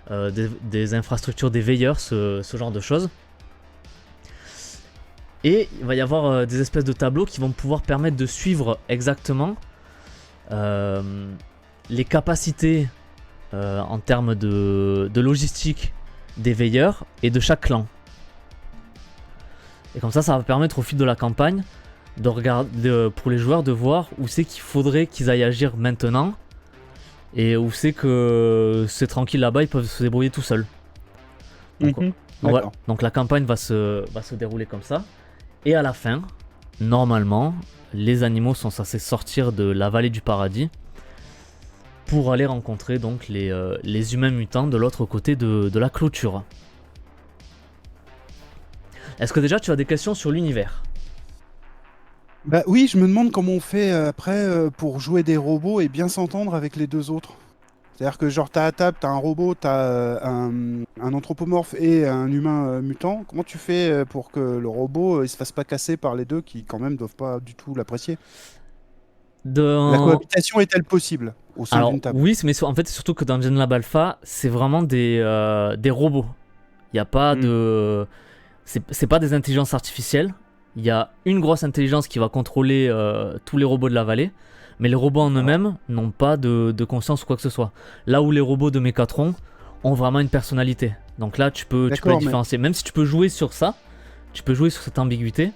des infrastructures des veilleurs, ce genre de choses. Et il va y avoir des espèces de tableaux qui vont pouvoir permettre de suivre exactement les capacités en termes de logistique des veilleurs et de chaque clan. Et comme ça va permettre au fil de la campagne de regarder, pour les joueurs de voir où c'est qu'il faudrait qu'ils aillent agir maintenant et où c'est que c'est tranquille là-bas, ils peuvent se débrouiller tout seuls. Donc, voilà. Donc la campagne va se dérouler comme ça. Et à la fin, normalement, les animaux sont censés sortir de la vallée du paradis pour aller rencontrer donc les humains mutants de l'autre côté de la clôture. Est-ce que déjà tu as des questions sur l'univers ? Bah oui, je me demande comment on fait après pour jouer des robots et bien s'entendre avec les deux autres. C'est-à-dire que genre t'as à table, t'as un robot, t'as un anthropomorphe et un humain mutant. Comment tu fais pour que le robot il se fasse pas casser par les deux qui quand même doivent pas du tout l'apprécier? La cohabitation est-elle possible au sein d'une table? Oui, mais en fait c'est surtout que dans Genlab Alpha, c'est vraiment des robots. Il n'y a pas de... C'est pas des intelligences artificielles. Il y a une grosse intelligence qui va contrôler tous les robots de la vallée. Mais les robots en eux-mêmes n'ont pas de conscience ou quoi que ce soit. Là où les robots de Mechatron ont vraiment une personnalité. Donc là, tu peux différencier. Même si tu peux jouer sur ça, tu peux jouer sur cette ambiguïté,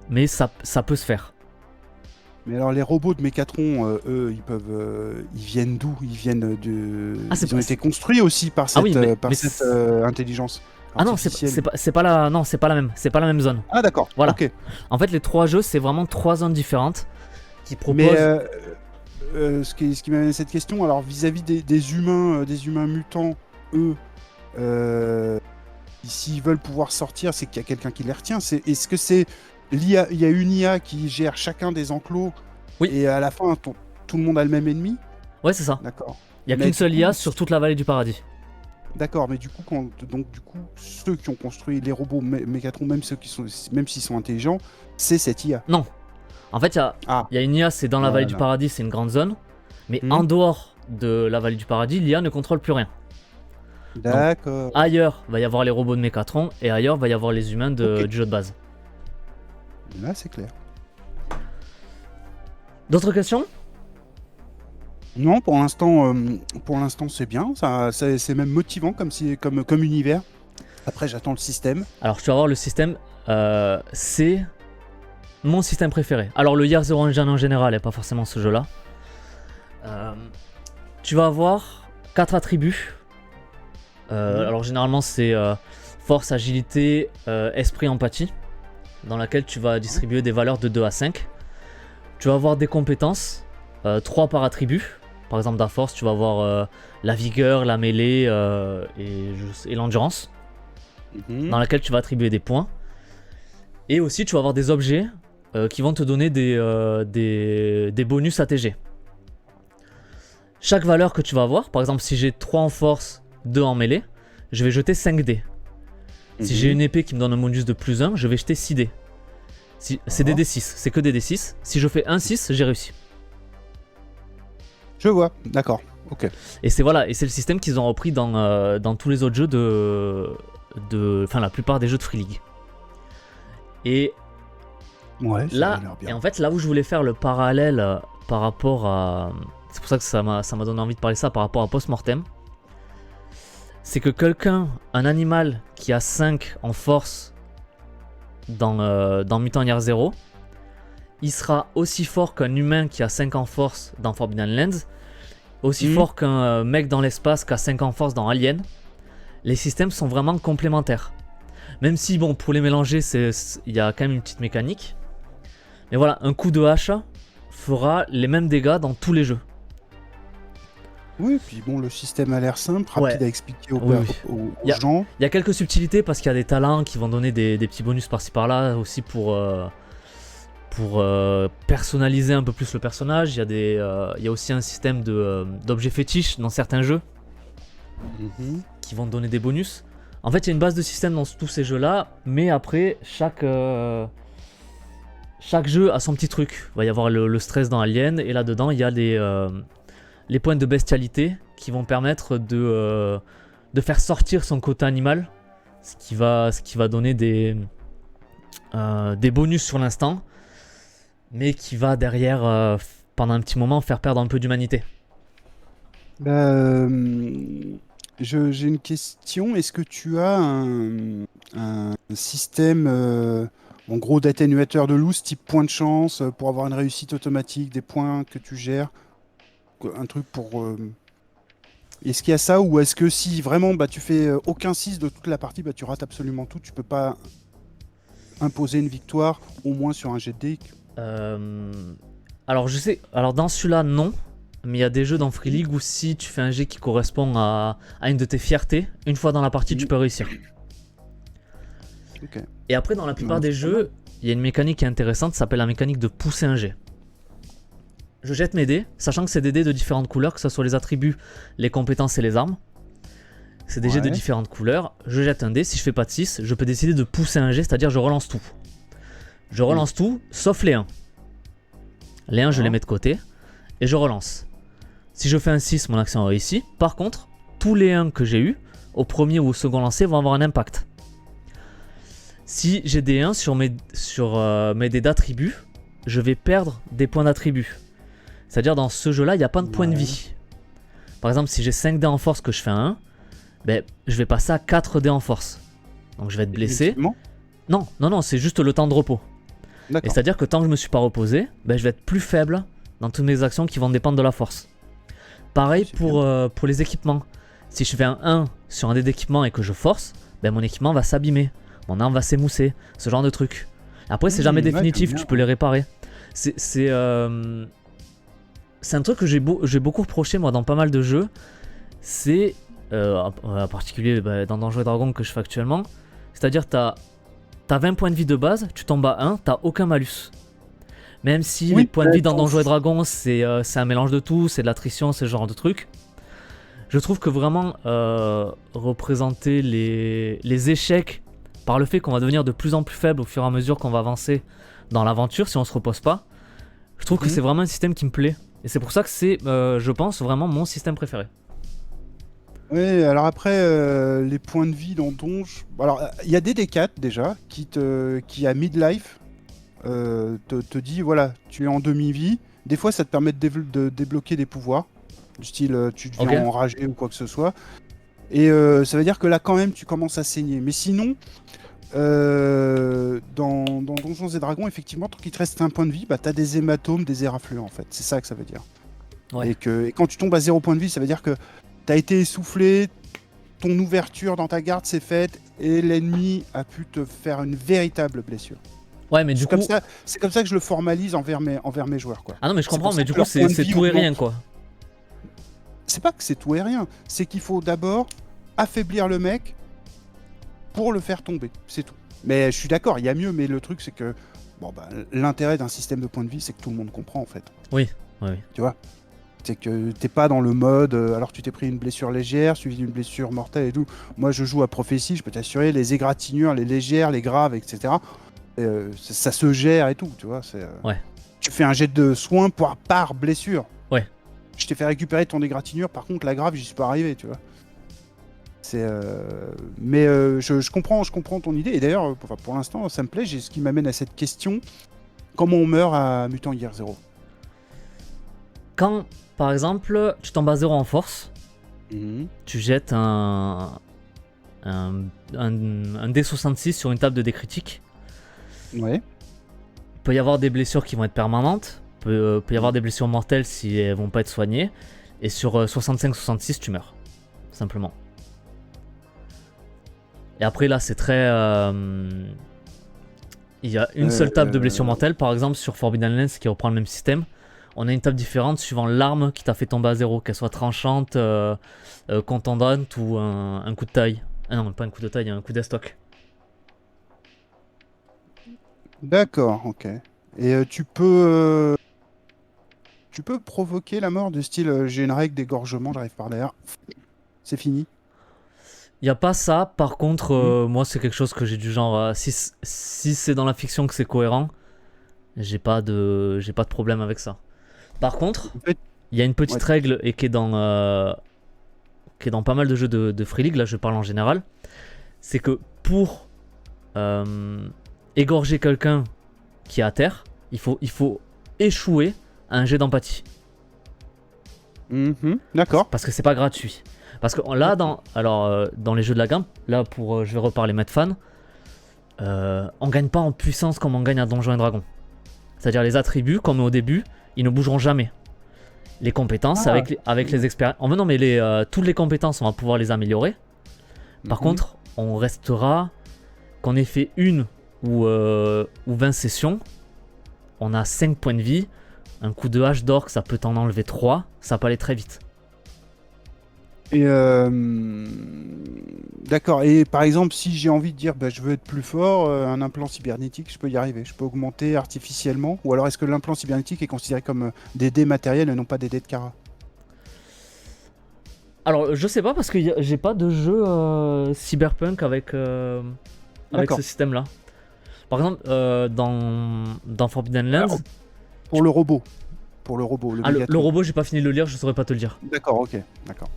mais ça peut se faire. Mais alors les robots de Mechatron, eux, ils viennent d'où? Ils viennent de... ils ont été construits aussi par cette intelligence. Ah non, c'est pas la même zone. Ah d'accord. Voilà. Okay. En fait, les trois jeux, c'est vraiment trois zones différentes qui proposent. Mais ce qui m'a amené cette question, alors vis-à-vis des humains mutants, eux, s'ils veulent pouvoir sortir, c'est qu'il y a quelqu'un qui les retient. Est-ce que c'est l'IA, il y a une IA qui gère chacun des enclos, et à la fin, tout le monde a le même ennemi? Ouais, c'est ça. D'accord. Il n'y a qu'une seule IA sur toute la vallée du paradis. D'accord, mais du coup, ceux qui ont construit les robots Mechatron, même s'ils sont intelligents, c'est cette IA. Non. En fait, il y a une IA, c'est dans la vallée du paradis, c'est une grande zone. Mais en dehors de la vallée du paradis, l'IA ne contrôle plus rien. D'accord. Donc, ailleurs, va y avoir les robots de Mechatron, et ailleurs, va y avoir les humains du jeu de base. Là, c'est clair. D'autres questions ? Non, pour l'instant, c'est bien. C'est même motivant comme univers. Après, j'attends le système. Alors, tu vas voir le système. C'est mon système préféré. Alors le Year Zero Engine en général, et pas forcément ce jeu-là. Tu vas avoir 4 attributs. Alors généralement c'est force, agilité, esprit, empathie, dans laquelle tu vas distribuer des valeurs de 2 à 5. Tu vas avoir des compétences, 3 par attribut. Par exemple dans la force, tu vas avoir la vigueur, la mêlée et l'endurance, dans laquelle tu vas attribuer des points. Et aussi tu vas avoir des objets qui vont te donner des bonus ATG. Chaque valeur que tu vas avoir, par exemple si j'ai 3 en force, 2 en mêlée, je vais jeter 5 dés. Si j'ai une épée qui me donne un bonus de plus 1, je vais jeter 6 dés. C'est des D6, c'est que des D6. Si je fais un 6, j'ai réussi. Je vois, d'accord, ok. Et c'est voilà, et c'est le système qu'ils ont repris dans tous les autres jeux enfin la plupart des jeux de Free League. Et Ouais, ça là, a l'air bien. et en fait là où je voulais faire le parallèle par rapport à, c'est pour ça que ça m'a donné envie de parler de ça par rapport à Post-Mortem, c'est que un animal qui a 5 en force dans Mutant Year Zero, il sera aussi fort qu'un humain qui a 5 en force dans Forbidden Lands, aussi fort qu'un mec dans l'espace qui a 5 en force dans Alien. Les systèmes sont vraiment complémentaires. Même si, bon, pour les mélanger, il y a quand même une petite mécanique. Mais voilà, un coup de hache fera les mêmes dégâts dans tous les jeux. Oui, puis bon, le système a l'air simple, rapide à expliquer aux gens. Il y a quelques subtilités parce qu'il y a des talents qui vont donner des petits bonus par-ci par-là aussi pour personnaliser un peu plus le personnage. Il y a aussi un système d'objets fétiches dans certains jeux qui vont donner des bonus. En fait, il y a une base de système dans tous ces jeux-là, mais après, chaque jeu a son petit truc. Il va y avoir le stress dans Alien, et là-dedans, il y a les points de bestialité qui vont permettre de faire sortir son côté animal, ce qui va donner des bonus sur l'instant, mais qui va derrière, pendant un petit moment, faire perdre un peu d'humanité. J'ai une question. Est-ce que tu as un système, en gros, d'atténuateur de loose type point de chance pour avoir une réussite automatique, des points que tu gères, un truc pour... Est-ce qu'il y a ça, ou est-ce que si vraiment tu fais aucun 6 de toute la partie, tu rates absolument tout, tu peux pas imposer une victoire au moins sur un jet de dés? Alors je sais, alors dans celui-là non, mais il y a des jeux dans Free League où si tu fais un jet qui correspond à une de tes fiertés, une fois dans la partie tu peux réussir. Okay. Et après dans la plupart des jeux, il y a une mécanique qui est intéressante, ça s'appelle la mécanique de pousser un jet. Je jette mes dés, sachant que c'est des dés de différentes couleurs, que ce soit les attributs, les compétences et les armes. C'est des jets de différentes couleurs. Je jette un dé, si je fais pas de 6, je peux décider de pousser un jet, c'est-à-dire je relance tout. Je relance tout, sauf les 1. Les 1, je les mets de côté, et je relance. Si je fais un 6, mon action est réussie. Par contre, tous les 1 que j'ai eu, au premier ou au second lancer, vont avoir un impact. Si j'ai des 1 sur mes dés d'attributs, je vais perdre des points d'attributs. C'est-à-dire dans ce jeu-là, il n'y a pas de points de vie. Par exemple, si j'ai 5 dés en force que je fais un 1, je vais passer à 4 dés en force. Donc je vais être blessé. Non, c'est juste le temps de repos. Et c'est-à-dire que tant que je ne me suis pas reposé, je vais être plus faible dans toutes mes actions qui vont dépendre de la force. Pareil pour les équipements. Si je fais un 1 sur un dé d'équipement et que je force, mon équipement va s'abîmer. Mon arme va s'émousser. Ce genre de truc. Après, c'est jamais définitif, tu peux les réparer. C'est un truc que j'ai beaucoup reproché moi dans pas mal de jeux. C'est, en particulier dans Donjons et Dragons que je fais actuellement, c'est-à-dire t'as 20 points de vie de base, tu tombes à 1, t'as aucun malus. Même si les points de vie dans Donjons et Dragons c'est un mélange de tout, c'est de l'attrition, c'est ce genre de truc. Je trouve que vraiment représenter les échecs par le fait qu'on va devenir de plus en plus faible au fur et à mesure qu'on va avancer dans l'aventure si on se repose pas, je trouve que c'est vraiment un système qui me plaît. Et c'est pour ça que c'est, je pense, vraiment mon système préféré. Oui, alors après, les points de vie dans Donj... Alors, il y a des D4 déjà, qui à midlife, te dit, voilà, tu es en demi-vie. Des fois, ça te permet de débloquer des pouvoirs, du style, tu deviens enragé ou quoi que ce soit. Et ça veut dire que là, quand même, tu commences à saigner. Mais sinon, dans Donjons et Dragons, effectivement, tant qu'il te reste un point de vie, bah, tu as des hématomes, des éraflures, en fait. C'est ça que ça veut dire. Ouais. Et quand tu tombes à 0 point de vie, ça veut dire que tu as été essoufflé, ton ouverture dans ta garde s'est faite, et l'ennemi a pu te faire une véritable blessure. Ouais, mais du coup. C'est comme ça que je le formalise envers mes joueurs, quoi. Ah non, mais je comprends, mais du coup, leur point de c'est vie tout et augmente. rien, quoi. C'est pas que c'est tout et rien, c'est qu'il faut d'abord affaiblir le mec pour le faire tomber, c'est tout. Mais je suis d'accord, il y a mieux, mais le truc c'est que l'intérêt d'un système de points de vie, c'est que tout le monde comprend en fait. Oui. Tu vois, c'est que t'es pas dans le mode alors tu t'es pris une blessure légère suivie d'une blessure mortelle et tout. Moi je joue à prophétie, je peux t'assurer, les égratignures, les légères, les graves, etc. Ça se gère et tout, tu vois. Ouais. Tu fais un jet de soins par blessure. Ouais. Je t'ai fait récupérer ton égratignure, par contre la grave, j'y suis pas arrivé, tu vois. Mais je comprends ton idée. Et d'ailleurs, pour l'instant, ça me plaît. Ce qui m'amène à cette question. Comment on meurt à Mutant Year Zero? Quand, par exemple, tu tombes à 0 en force, tu jettes un D66 sur une table de dés critiques. Ouais. Il peut y avoir des blessures qui vont être permanentes. Peut y avoir des blessures mortelles si elles vont pas être soignées. Et sur 65-66, tu meurs. Simplement. Et après là c'est très... Il y a une seule table de blessures mortelles. Par exemple sur Forbidden Lands qui reprend le même système, on a une table différente suivant l'arme qui t'a fait tomber à 0, qu'elle soit tranchante, contondante ou un coup de taille. Ah non, pas un coup de taille, un coup d'estoc. D'accord, ok. Et tu peux provoquer la mort de style j'ai une règle d'égorgement, j'arrive par derrière. C'est fini. Y a pas ça, par contre, moi c'est quelque chose que j'ai du genre, si c'est dans la fiction que c'est cohérent, j'ai pas de problème avec ça. Par contre, il y a une petite règle et qui est dans pas mal de jeux de Free League, là je parle en général, c'est que pour égorger quelqu'un qui est à terre, il faut échouer à un jet d'empathie. D'accord. Parce que c'est pas gratuit. Parce que là, dans les jeux de la gamme, là je vais reparler Medfan, on gagne pas en puissance comme on gagne à Donjons et Dragons. C'est-à-dire les attributs, comme au début, ils ne bougeront jamais. Les compétences, avec les expériences... Oh, non, mais toutes les compétences, on va pouvoir les améliorer. Par contre, on restera... Qu'on ait fait une ou 20 sessions, on a 5 points de vie. Un coup de hache d'orque, ça peut t'en enlever 3. Ça peut aller très vite. Et d'accord. Et par exemple, si j'ai envie de dire je veux être plus fort, un implant cybernétique, je peux y arriver. Je peux augmenter artificiellement. Ou alors est-ce que l'implant cybernétique est considéré comme des dés matériels et non pas des dés de Kara? Alors je sais pas parce que j'ai pas de jeu cyberpunk avec ce système-là. Par exemple, dans Forbidden Lands. Alors, pour le robot. Le robot, j'ai pas fini de le lire, je saurais pas te le dire. D'accord, ok, d'accord.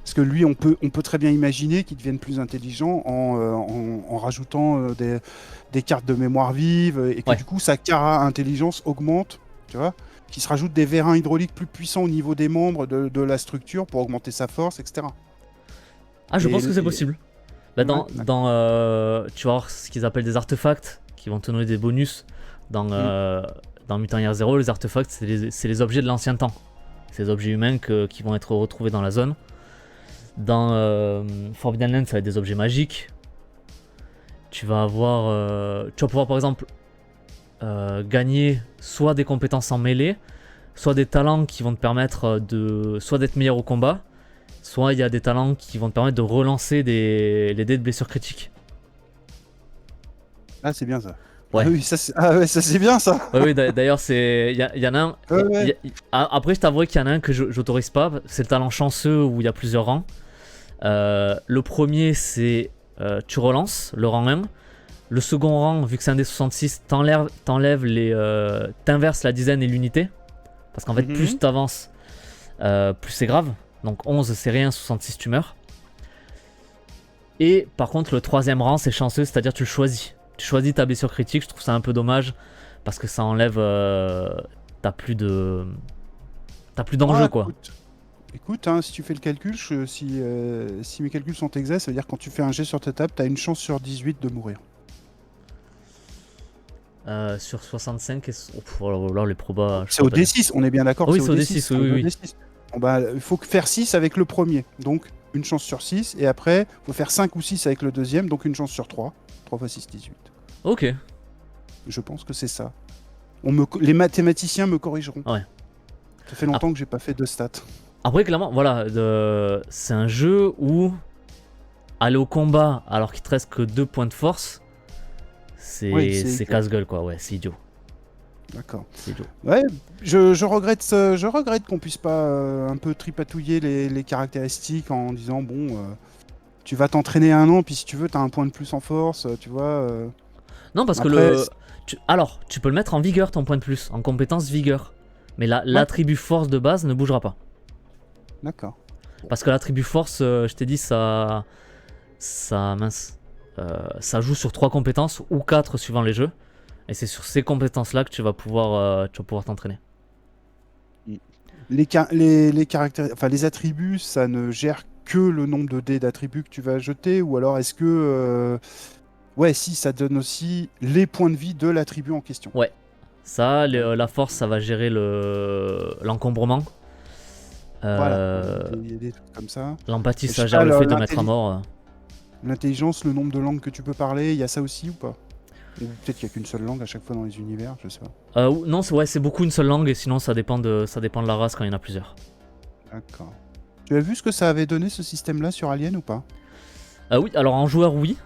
Parce que lui, on peut très bien imaginer qu'il devienne plus intelligent en rajoutant des cartes de mémoire vive et que du coup sa Kara intelligence augmente, tu vois, qu'il se rajoute des vérins hydrauliques plus puissants au niveau des membres de la structure pour augmenter sa force, etc. Ah, je pense que c'est possible. Tu vas voir ce qu'ils appellent des artefacts qui vont te donner des bonus dans Mutant Year Zero. Les artefacts, c'est les objets de l'ancien temps. C'est des objets humains qui vont être retrouvés dans la zone. Dans Forbidden Lands, ça va être des objets magiques. Tu vas pouvoir par exemple gagner soit des compétences en mêlée, soit des talents qui vont te permettre soit d'être meilleur au combat, soit il y a des talents qui vont te permettre de relancer les dés de blessure critique. Ah, c'est bien ça. Ouais. Ah oui, ça c'est bien ça. Oui, d'ailleurs, il y en a un. Après, je t'avouerai qu'il y en a un que j'autorise pas. C'est le talent chanceux où il y a plusieurs rangs. Le premier, c'est tu relances le rang 1. Le second rang, vu que c'est un des 66, t'inverses la dizaine et l'unité. Parce qu'en fait, plus t'avances, plus c'est grave. Donc 11, c'est rien, 66, tu meurs. Et par contre, le troisième rang, c'est chanceux, c'est-à-dire tu le choisis. Tu choisis ta blessure critique, je trouve ça un peu dommage. Parce que ça enlève... t'as plus d'enjeu, quoi. Écoute, si tu fais le calcul, si mes calculs sont exacts, ça veut dire que quand tu fais un jet sur ta table, t'as une chance sur 18 de mourir. sur 65 et... Oh là, les probas... je C'est au pourrais pas dire. D6, on est bien d'accord. Oui, c'est c'est au D6, oui, oui. D6. Bon, bah, il faut faire 6 avec le premier, donc une chance sur 6, et après, il faut faire 5 ou 6 avec le deuxième, donc une chance sur 3. 3 x 6, 18. Ok. Je pense que c'est ça. Les mathématiciens me corrigeront. Ouais. Ça fait longtemps que j'ai pas fait de stats. Après, clairement, voilà, c'est un jeu où aller au combat alors qu'il te reste que 2 points de force, c'est idiot. casse-gueule, quoi. Ouais, c'est idiot. D'accord. C'est idiot. Ouais, je regrette qu'on puisse pas un peu tripatouiller les caractéristiques en disant bon, tu vas t'entraîner 1 an, puis si tu veux, t'as un point de plus en force, tu vois. Non, parce que Après, Alors, tu peux le mettre en vigueur, ton point de plus, en compétence vigueur. Mais l'attribut force de base ne bougera pas. D'accord. Parce que l'attribut force, je t'ai dit, ça joue sur 3 compétences ou 4 suivant les jeux. Et c'est sur ces compétences-là que tu vas pouvoir t'entraîner. Les caractères, enfin les attributs, ça ne gère que le nombre de dés d'attributs que tu vas jeter, ou alors est-ce que ouais, si, ça donne aussi les points de vie de l'attribut en question. Ouais. Ça, la force, ça va gérer l'encombrement. Voilà, il y a des trucs comme ça. L'empathie, Je ça sais gère pas, le fait de mettre à mort. L'intelligence, le nombre de langues que tu peux parler, il y a ça aussi ou pas? Ou peut-être qu'il n'y a qu'une seule langue à chaque fois dans les univers, je sais pas. Non, c'est beaucoup une seule langue, et sinon ça dépend de la race quand il y en a plusieurs. D'accord. Tu as vu ce que ça avait donné ce système-là sur Alien ou pas? Oui, alors en joueur, oui.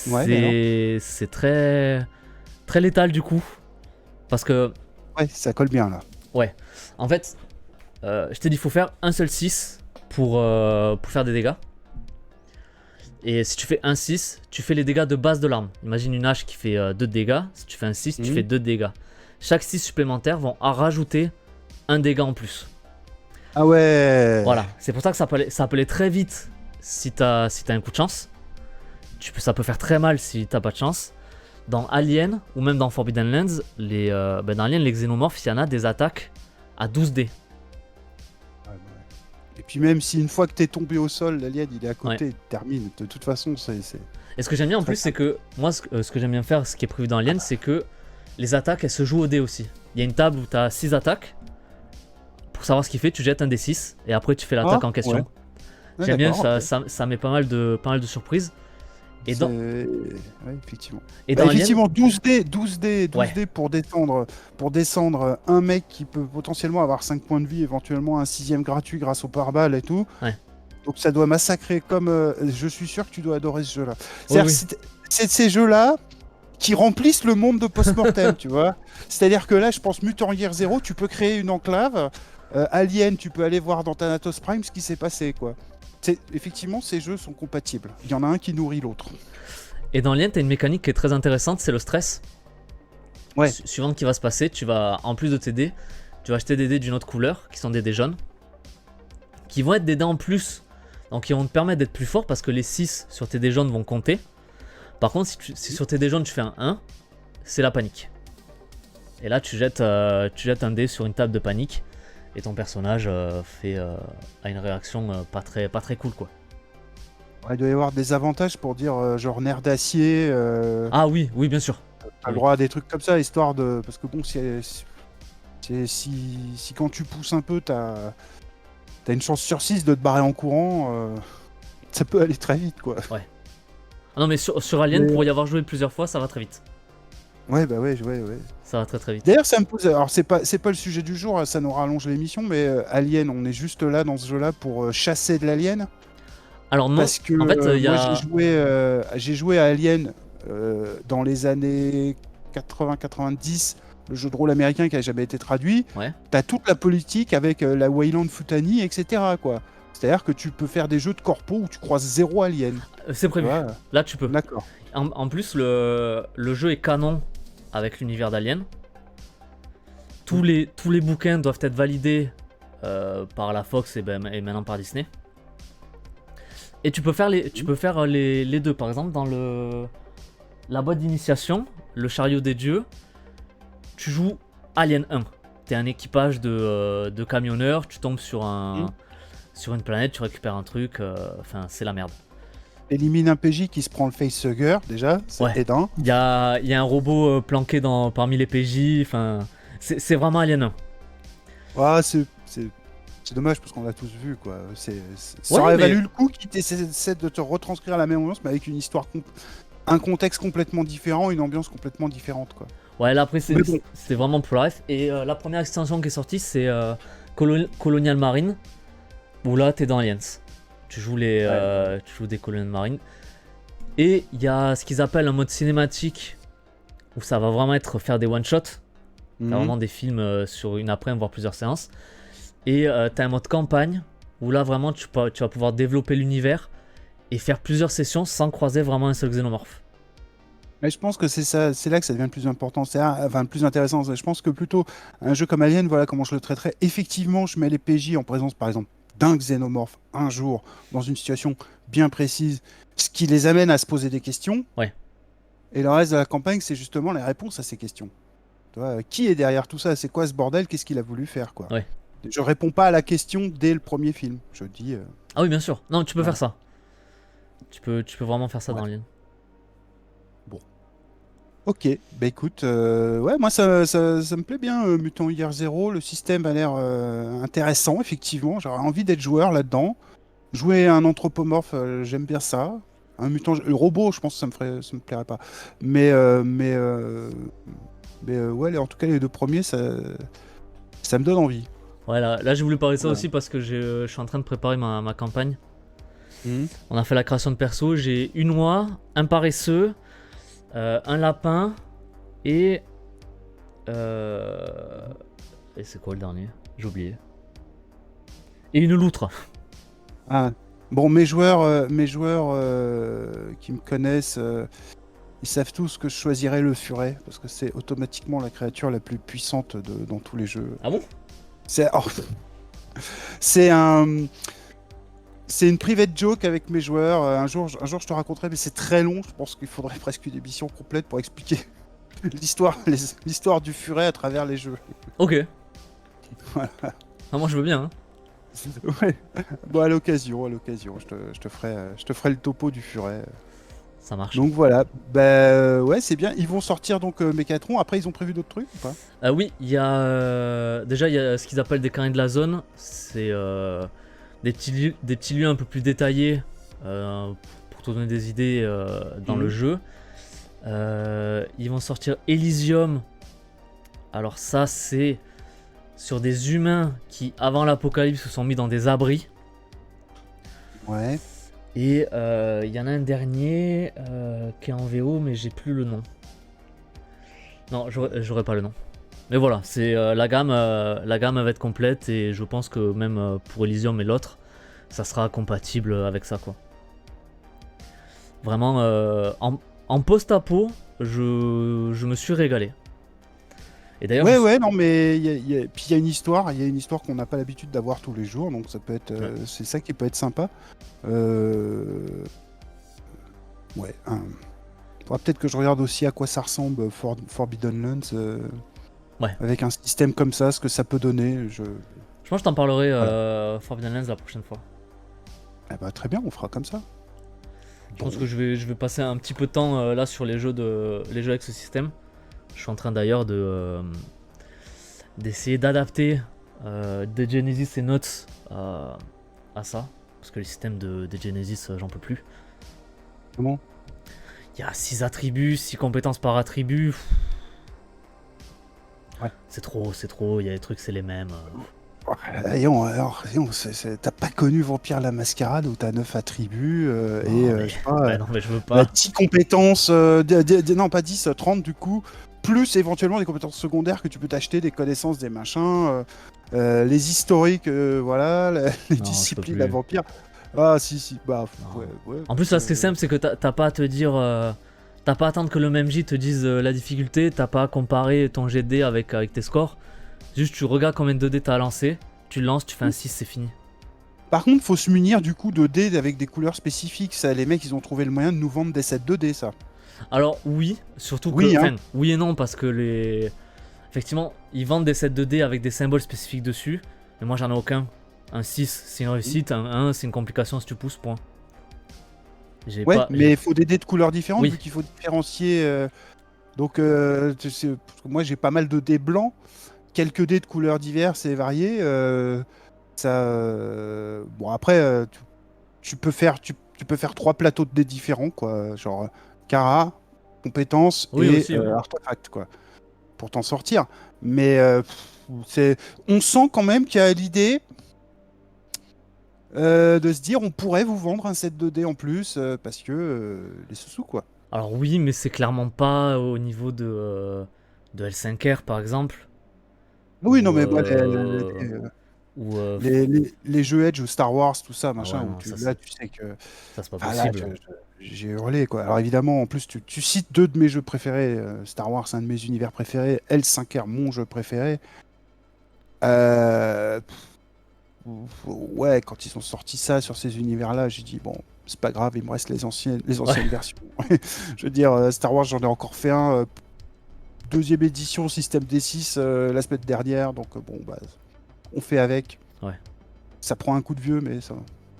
Ouais, C'est très, très létal du coup. Parce que, Ouais, ça colle bien là. ouais, en fait, je t'ai dit, il faut faire un seul 6 pour faire des dégâts. Et si tu fais un 6, tu fais les dégâts de base de l'arme. Imagine une hache qui fait 2 de dégâts. Si tu fais un 6, tu fais 2 de dégâts. Chaque 6 supplémentaires vont rajouter un dégât en plus. Ah ouais. Voilà, c'est pour ça que ça peut aller très vite si t'as un coup de chance. Ça peut faire très mal si t'as pas de chance. Dans Alien ou même dans Forbidden Lands, dans Alien, les xénomorphes, il y en a des attaques à 12 dés. Et puis même si une fois que t'es tombé au sol, l'alien il est à côté, Ouais. il termine. De toute façon, c'est... Et ce que j'aime bien en plus, c'est que moi, ce que j'aime bien faire, ce qui est prévu dans Alien, c'est que les attaques, elles se jouent au dé aussi. Il y a une table où t'as 6 attaques. Pour savoir ce qu'il fait, tu jettes un dé 6 et après tu fais l'attaque en question. Ouais. Ah, J'aime bien, d'accord, ça met pas mal de surprises. Et dans, ouais, effectivement. et dans Alien, Effectivement, 12 dés Ouais. pour descendre un mec qui peut potentiellement avoir 5 points de vie, éventuellement un 6ème gratuit grâce au pare-balles et tout. Ouais. Donc ça doit massacrer comme... je suis sûr que tu dois adorer ce jeu-là. Oui, oui. C'est de ces jeux-là qui remplissent le monde de post-mortem, tu vois. C'est-à-dire que là, je pense Mutant Year Zero, tu peux créer une enclave. Alien, tu peux aller voir dans Thanatos Prime ce qui s'est passé, quoi. Effectivement, ces jeux sont compatibles. Il y en a un qui nourrit l'autre. Et dans Alien, t'as une mécanique qui est très intéressante, c'est le stress. Ouais. Suivant ce qui va se passer, tu vas, en plus de tes dés, tu vas acheter des dés d'une autre couleur, qui sont des dés jaunes, qui vont être des dés en plus, donc qui vont te permettre d'être plus fort parce que les 6 sur tes dés jaunes vont compter. Par contre, si sur tes dés jaunes tu fais un 1, c'est la panique. Et là, tu jettes un dé sur une table de panique, et ton personnage a une réaction pas très cool, quoi. Ouais, il doit y avoir des avantages pour dire genre nerf d'acier. Ah oui, oui, bien sûr. T'as le droit à des trucs comme ça, histoire de... Parce que bon, si quand tu pousses un peu, t'as une chance sur 6 de te barrer en courant, ça peut aller très vite, quoi. Ah non, mais sur Alien, pour y avoir joué plusieurs fois, ça va très vite. Ouais, bah ouais. Ça va très vite. D'ailleurs, ça me pose... Alors, c'est pas le sujet du jour, ça nous rallonge l'émission, mais Alien, on est juste là, dans ce jeu-là, pour chasser de l'alien. Alors non, Parce que en fait, il y a... moi, j'ai joué à Alien dans les années 80-90, le jeu de rôle américain qui a jamais été traduit. Ouais. T'as toute la politique avec la Weyland Futani, etc., quoi. C'est-à-dire que tu peux faire des jeux de corpo où tu croises 0 alien. C'est prévu. Ouais. Là, tu peux. D'accord. En plus, le jeu est canon avec l'univers d'Alien. Tous les bouquins doivent être validés par la Fox et maintenant par Disney. Et tu peux faire les deux. Par exemple, dans la boîte d'initiation, le chariot des dieux, tu joues Alien 1. T'es un équipage de camionneurs, tu tombes sur une planète, tu récupères un truc, enfin c'est la merde. Élimine un PJ qui se prend le facehugger, déjà, c'est Ouais. aidant. Il y a un robot planqué parmi les PJ. Enfin, c'est vraiment Alien 1. Ah, c'est dommage parce qu'on l'a tous vu, quoi. Ça Ouais, aurait mais valu le coup qu'ils essaient de te retranscrire la même ambiance, mais avec une histoire, un contexte complètement différent, une ambiance complètement différente, quoi. ouais, là après Mais bon, c'était vraiment pour la ref. Et la première extension qui est sortie, c'est Colonial Marine, où là t'es dans Aliens. Tu joues des Colonial Marine. Et il y a ce qu'ils appellent un mode cinématique, où ça va vraiment être faire des one-shots. T'as vraiment des films sur une après, voire plusieurs séances. Et t'as un mode campagne, où là vraiment tu vas pouvoir développer l'univers et faire plusieurs sessions sans croiser vraiment un seul xénomorphe. mais je pense que c'est ça, c'est là que ça devient le plus important, enfin le plus intéressant. Je pense que plutôt un jeu comme Alien, voilà comment je le traiterais. Effectivement, je mets les PJ en présence, par exemple, d'un xénomorphe un jour dans une situation bien précise, ce qui les amène à se poser des questions. Ouais. Et le reste de la campagne, c'est justement les réponses à ces questions. Tu vois, qui est derrière tout ça? C'est quoi ce bordel? Qu'est-ce qu'il a voulu faire, quoi? Ouais. Je réponds pas à la question dès le premier film. Je dis. Ah oui, bien sûr. Non, tu peux Voilà. faire ça. Tu peux vraiment faire ça Ouais. dans Alien. Bon. Ok, bah écoute, ouais, moi ça me plaît bien, Mutant Year Zero. Le système a l'air intéressant, effectivement. J'aurais envie d'être joueur là-dedans. Jouer un anthropomorphe, j'aime bien ça. Un mutant, le robot, je pense que ça me plairait pas. Mais, ouais, en tout cas, les deux premiers, ça me donne envie. Ouais, là j'ai voulu parler de ça Voilà. aussi parce que je suis en train de préparer ma campagne. Mhm. On a fait la création de perso. J'ai une oie, un paresseux, un lapin et. Et c'est quoi le dernier? J'ai oublié. Et une loutre. Ah. Bon, mes joueurs qui me connaissent, ils savent tous que je choisirais le furet parce que c'est automatiquement la créature la plus puissante dans tous les jeux. Ah bon? Oh, c'est un, c'est une private joke avec mes joueurs. Un jour, je te raconterai, mais c'est très long. Je pense qu'il faudrait presque une émission complète pour expliquer l'histoire du furet à travers les jeux. Ok. Voilà. Ah, moi je veux bien. Hein. Ouais. Bon, à l'occasion, je te ferai le topo du furet. Ça marche. Donc voilà, bah ouais, c'est bien. Ils vont sortir donc Mécatron. Après, ils ont prévu d'autres trucs ou pas? Oui, il y a. Déjà, il y a ce qu'ils appellent des carnets de la zone. C'est des petits lieux un peu plus détaillés pour te donner des idées dans le jeu. Ils vont sortir Elysium. Alors, ça, c'est sur des humains qui, avant l'apocalypse, se sont mis dans des abris. Ouais. Et il y en a un dernier qui est en VO, mais j'ai plus le nom. Non, j'aurais pas le nom. Mais voilà, c'est la gamme elle va être complète et je pense que même pour Elysium et l'autre, ça sera compatible avec ça quoi. Vraiment, en post-apo, je me suis régalé. Et d'ailleurs, Ouais, non, mais puis il y a une histoire qu'on n'a pas l'habitude d'avoir tous les jours, donc ça peut être, c'est ça qui peut être sympa. Ouais. Faudra peut-être que je regarde aussi à quoi ça ressemble Forbidden Lands, Ouais. avec un système comme ça, ce que ça peut donner. je pense que je t'en parlerai Forbidden Lands la prochaine fois. Eh bah, très bien, on fera comme ça. Je pense que je vais passer un petit peu de temps là sur les jeux avec ce système. Je suis en train d'ailleurs d'essayer d'adapter des Genesis et Notes à ça. Parce que le système de Genesis, j'en peux plus. Comment? Il y a 6 attributs, 6 compétences par attribut. Ouais. C'est trop, il y a des trucs, c'est les mêmes. Voyons, alors, t'as pas connu Vampire la Mascarade où t'as 9 attributs Non, je sais pas, non, mais je veux pas. 10 compétences, non pas 10, 30 du coup, plus éventuellement des compétences secondaires que tu peux t'acheter, des connaissances, des machins, les historiques, voilà, les Non, disciplines je à peux plus. vampire. Ah si, bah Non. ouais. En plus, là, ce qui est simple, c'est que t'as pas à te dire. T'as pas à attendre que le MMJ te dise la difficulté, t'as pas à comparer ton jet de dés avec tes scores. Juste, tu regardes combien de dés t'as lancé, tu le lances, tu fais un 6, c'est fini. Par contre, faut se munir du coup de dés avec des couleurs spécifiques. Ça, les mecs, ils ont trouvé le moyen de nous vendre des sets 2D, ça. Alors, oui, surtout Oui, que. hein. Enfin, oui et non, parce que les. Effectivement, ils vendent des sets de dés avec des symboles spécifiques dessus, mais moi j'en ai aucun. Un 6, c'est une réussite, un 1, c'est une complication si tu pousses, point. J'ai Ouais, pas. mais il faut des dés de couleurs différentes Oui. vu qu'il faut différencier. Donc, tu sais, parce que moi j'ai pas mal de dés blancs, quelques dés de couleurs diverses et variées. Bon, après, tu peux faire 3 plateaux de dés différents, quoi. Genre Cara, compétences Oui, et aussi, oui. artefact, quoi, pour t'en sortir. Mais on sent quand même qu'il y a l'idée de se dire on pourrait vous vendre un set de dés en plus parce que les sous-sous, quoi. Alors, oui, mais c'est clairement pas au niveau de L5R, par exemple. Oui, non, Ou. mais moi, Ou les jeux Edge ou Star Wars, tout ça, Ah machin, ouais, où non, là, tu sais que. ça c'est pas Enfin, là, possible. j'ai hurlé, quoi. Alors, évidemment, en plus, tu cites deux de mes jeux préférés. Star Wars, un de mes univers préférés. L5R, mon jeu préféré. Euh, Ouais, quand ils ont sorti ça sur ces univers-là, j'ai dit, bon, c'est pas grave, il me reste les Ouais, anciennes versions. Je veux dire, Star Wars, j'en ai encore fait un. Deuxième édition, système D6, la semaine dernière. Donc, bon, bah, on fait avec. ouais. Ça prend un coup de vieux, mais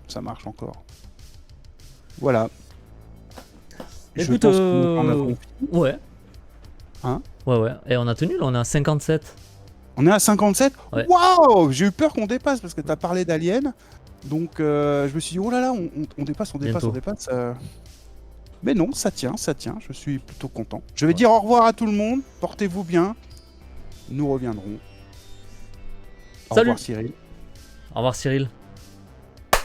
ça marche encore. Voilà. Je Écoute, pense que nous en avons. ouais. Hein. Ouais, ouais. Et on a tenu, là, on est à 57. On est à 57. Ouais. Waouh! J'ai eu peur qu'on dépasse parce que tu as parlé d'Alien. Donc je me suis dit, oh là là, on dépasse, on dépasse, on Bientôt. dépasse. Mais non, ça tient, ça tient. Je suis plutôt content. Je vais Ouais. dire au revoir à tout le monde. Portez-vous bien. Nous reviendrons. Au Salut! revoir Cyril. Au revoir, Cyril.